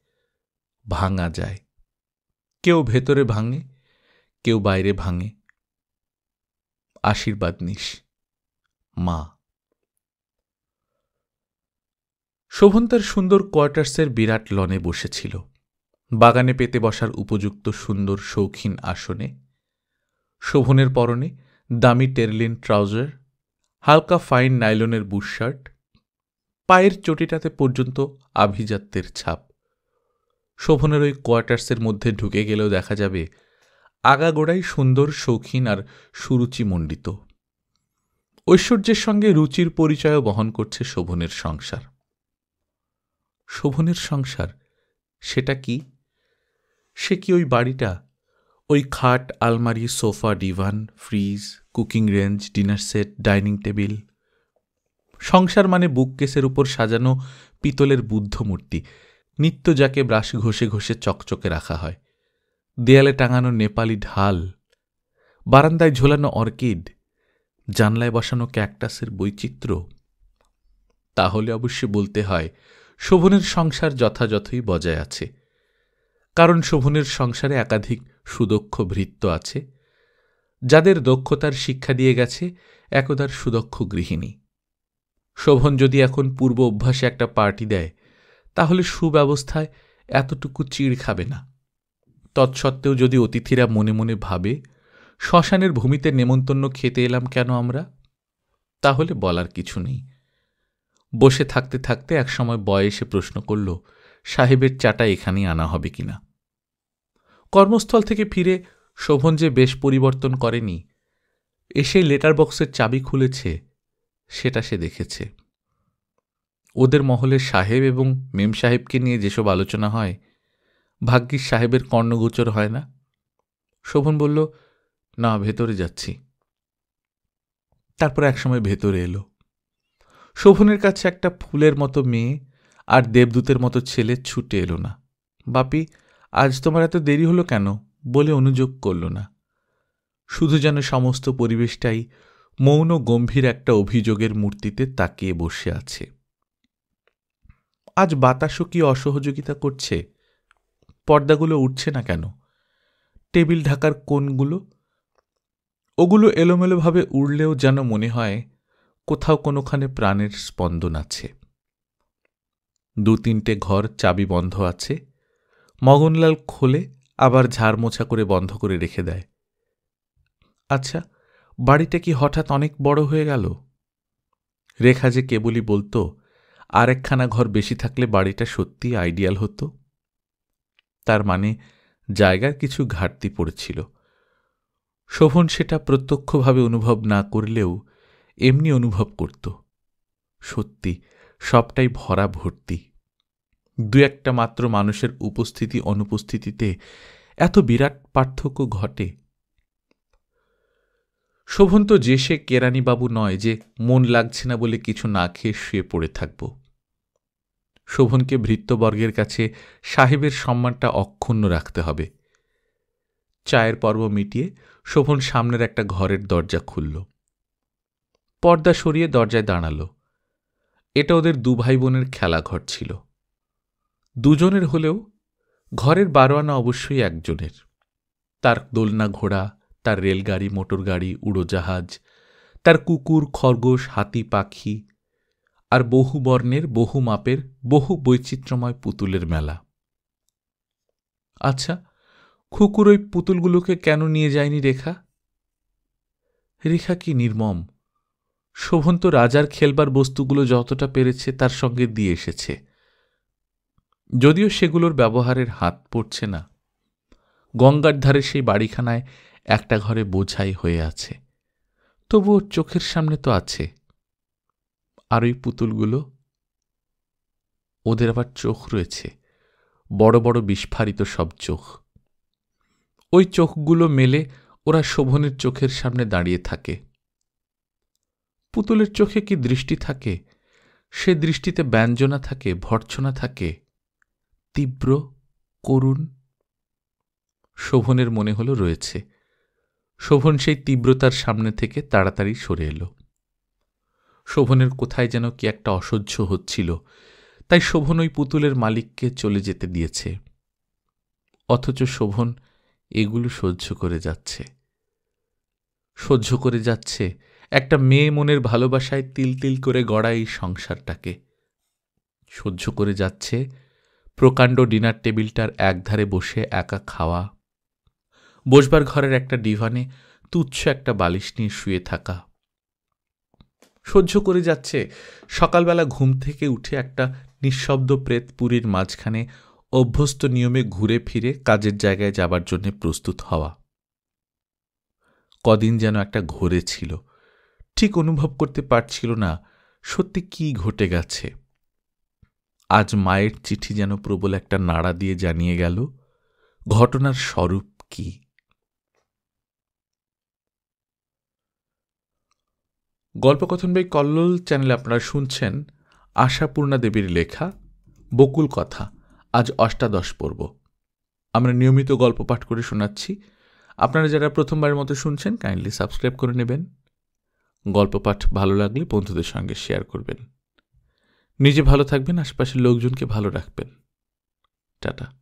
ভাঙা যায়। কেউ ভেতরে ভাঙে, কেউ বাইরে ভাঙে। আশীর্বাদ নিস, মা। শোভন তার সুন্দর কোয়ার্টার্সের বিরাট লনে বসেছিল, বাগানে পেতে বসার উপযুক্ত সুন্দর শৌখিন আসনে। শোভনের পরনে দামি টেরলিন ট্রাউজার, হালকা ফাইন নাইলনের বুশশার্ট, পায়ের চটিটাতে পর্যন্ত আভিজাত্যের ছাপ। শোভনের ওই কোয়ার্টার্সের মধ্যে ঢুকে গেলেও দেখা যাবে আগাগোড়াই সুন্দর, শৌখিন আর সুরুচিমণ্ডিত। ঐশ্বর্যের সঙ্গে রুচির পরিচয়ও বহন করছে শোভনের সংসার। শোভনের সংসার সেটা কি? সে কি ওই বাড়িটা, ওই খাট, আলমারি, sofa, divan, fridge, cooking range, dinner set, dining table? সংসার মানে বুককেসের উপর সাজানো পিতলের বুদ্ধ মূর্তি, নিত্য যাকে ব্রাশ ঘষে ঘষে চকচকে রাখা হয়, দেয়ালে টাঙানো নেপালি ঢাল, বারান্দায় ঝোলানো অর্কিড, জানলায় বসানো ক্যাকটাসের বৈচিত্র্য। তাহলে অবশ্যই বলতে হয় শোভনের সংসার যথাযথই বজায় আছে, কারণ শোভনের সংসারে একাধিক সুদক্ষ ভৃত্য আছে, যাদের দক্ষতার শিক্ষা দিয়ে গেছে একদার সুদক্ষ গৃহিণী। শোভন যদি এখন পূর্ব অভ্যাসে একটা পার্টি দেয়, তাহলে সুব্যবস্থায় এতটুকু চিড় খাবে না। তৎসত্ত্বেও যদি অতিথিরা মনে মনে ভাবে শ্মশানের ভূমিতে নেমন্তন্ন খেতে এলাম কেন আমরা, তাহলে বলার কিছু নেই। বসে থাকতে থাকতে একসময় বয় এসে প্রশ্ন করল, সাহেবের চাটা এখানেই আনা হবে কিনা। কর্মস্থল থেকে ফিরে শোভন যে বেশ পরিবর্তন করেনি, এসেই লেটার বক্সের চাবি খুলেছে, সেটা সে দেখেছে। ওদের মহলে সাহেব এবং মেম সাহেবকে নিয়ে যেসব আলোচনা হয়, ভাগ্যিস সাহেবের কর্ণগোচর হয় না। শোভন বলল, না, ভেতরে যাচ্ছি। তারপর একসময় ভেতরে এলো। শোভনের কাছে একটা ফুলের মতো মেয়ে আর দেবদূতের মতো ছেলে ছুটে এলো না। বাপি, আজ তোমার এত দেরি হলো কেন বলে অনুযোগ করল না। শুধু যেন সমস্ত পরিবেশটাই মৌন গম্ভীর একটা অভিযোগের মূর্তিতে তাকিয়ে বসে আছে। আজ বাতাসও কি অসহযোগিতা করছে? পর্দাগুলো উঠছে না কেন? টেবিল ঢাকার কোণগুলো, ওগুলো এলোমেলোভাবে উড়লেও যেন মনে হয় কোথাও কোনোখানে প্রাণের স্পন্দন আছে। 2-3টে ঘর চাবি বন্ধ আছে, মগনলাল খোলে আবার ঝাড় মোছা করে বন্ধ করে রেখে দেয়। আচ্ছা, বাড়িটা কি হঠাৎ অনেক বড় হয়ে গেল? রেখা যে কেবলই বলতো আর একখানা ঘর বেশি থাকলে বাড়িটা সত্যি আইডিয়াল হতো। তার মানে জায়গার কিছু ঘাটতি পড়েছিল। শোভন সেটা প্রত্যক্ষভাবে অনুভব না করলেও এমনি অনুভব করত। সত্যি সবটাই ভরা ভর্তি। 2-1টা মাত্র মানুষের উপস্থিতি অনুপস্থিতিতে এত বিরাট পার্থক্য ঘটে। শোভন তো যে সে কেরানিবাবু নয় যে মন লাগছে না বলে কিছু না খেয়ে শুয়ে পড়ে থাকব। শোভনকে ভৃত্যবর্গের কাছে সাহেবের সম্মানটা অক্ষুণ্ণ রাখতে হবে। চায়ের পর্ব মিটিয়ে শোভন সামনের একটা ঘরের দরজা খুলল। পর্দা সরিয়ে দরজায় দাঁড়াল। এটা ওদের 2 ভাই বোনের খেলাঘর ছিল। 2জনের হলেও ঘরের 12 আনা অবশ্যই একজনের। তার দোলনা ঘোড়া, তার রেলগাড়ি, মোটরগাড়ি, উড়োজাহাজ, তার কুকুর, খরগোশ, হাতি, পাখি, আর বহু বর্ণের, বহু মাপের, বহু বৈচিত্র্যময় পুতুলের মেলা। আচ্ছা, খুকুর ওই পুতুলগুলোকে কেন নিয়ে যায়নি রেখা? রেখা কি নির্মম! শোভন তো রাজার খেলবার বস্তুগুলো যতটা পেরেছে তার সঙ্গে দিয়ে এসেছে। যদিও সেগুলোর ব্যবহারের হাত পড়ছে না। গঙ্গার ধারে সেই বাড়িখানায় একটা ঘরে বোঝাই হয়ে আছে, তবুও চোখের সামনে তো আছে। আর ওই পুতুলগুলো, ওদের আবার চোখ রয়েছে, বড় বড় বিস্ফারিত সব চোখ। ওই চোখগুলো মেলে ওরা শোভনের চোখের সামনে দাঁড়িয়ে থাকে। পুতুলের চোখে কি দৃষ্টি থাকে? সে দৃষ্টিতে ব্যঞ্জনা থাকে, ভর্ৎসনা থাকে, তীব্র, করুণ। শোভনের মনে হলো রয়েছে। শোভন সেই তীব্রতার সামনে থেকে তাড়াতাড়ি সরে এলো। শোভনের কোথায় যেন কি একটা অসহ্য হচ্ছিল, তাই শোভন ওই পুতুলের মালিককে চলে যেতে দিয়েছে। অথচ শোভন এগুলো সহ্য করে যাচ্ছে। সহ্য করে যাচ্ছে একটা মেয়ে মনের ভালোবাসায় তিল তিল করে গড়া এই সংসারটাকে। সহ্য করে যাচ্ছে প্রকাণ্ড ডিনার টেবিলটার একধারে বসে একা খাওয়া, বসবার ঘরের একটা ডিভানে তুচ্ছ একটা বালিশ নিয়ে শুয়ে থাকা। সহ্য করে যাচ্ছে সকালবেলা ঘুম থেকে উঠে একটা নিঃশব্দ প্রেতপুরীর মাঝখানে অভ্যস্ত নিয়মে ঘুরে ফিরে কাজের জায়গায় যাবার জন্য প্রস্তুত হওয়া। কদিন যেন একটা ঘোরে ছিল, ঠিক অনুভব করতে পারছিল না সত্যি কি ঘটে গেছে। আজ মায়ের চিঠি যেন প্রবল একটা নাড়া দিয়ে জানিয়ে গেল ঘটনার স্বরূপ কি। গল্পকথন বাই কল্লোল চ্যানেলে আপনারা শুনছেন আশাপূর্ণা দেবীর লেখা বকুল কথা। আজ অষ্টাদশ পর্ব। আমরা নিয়মিত গল্প পাঠ করে শোনাচ্ছি। আপনারা যারা প্রথমবারের মতো শুনছেন কাইন্ডলি সাবস্ক্রাইব করে নেবেন। গল্প পাঠ ভালো লাগলে বন্ধুদের সঙ্গে শেয়ার করবেন। নিজে ভালো থাকবেন, আশেপাশের লোকজনকে ভালো রাখবেন। টাটা।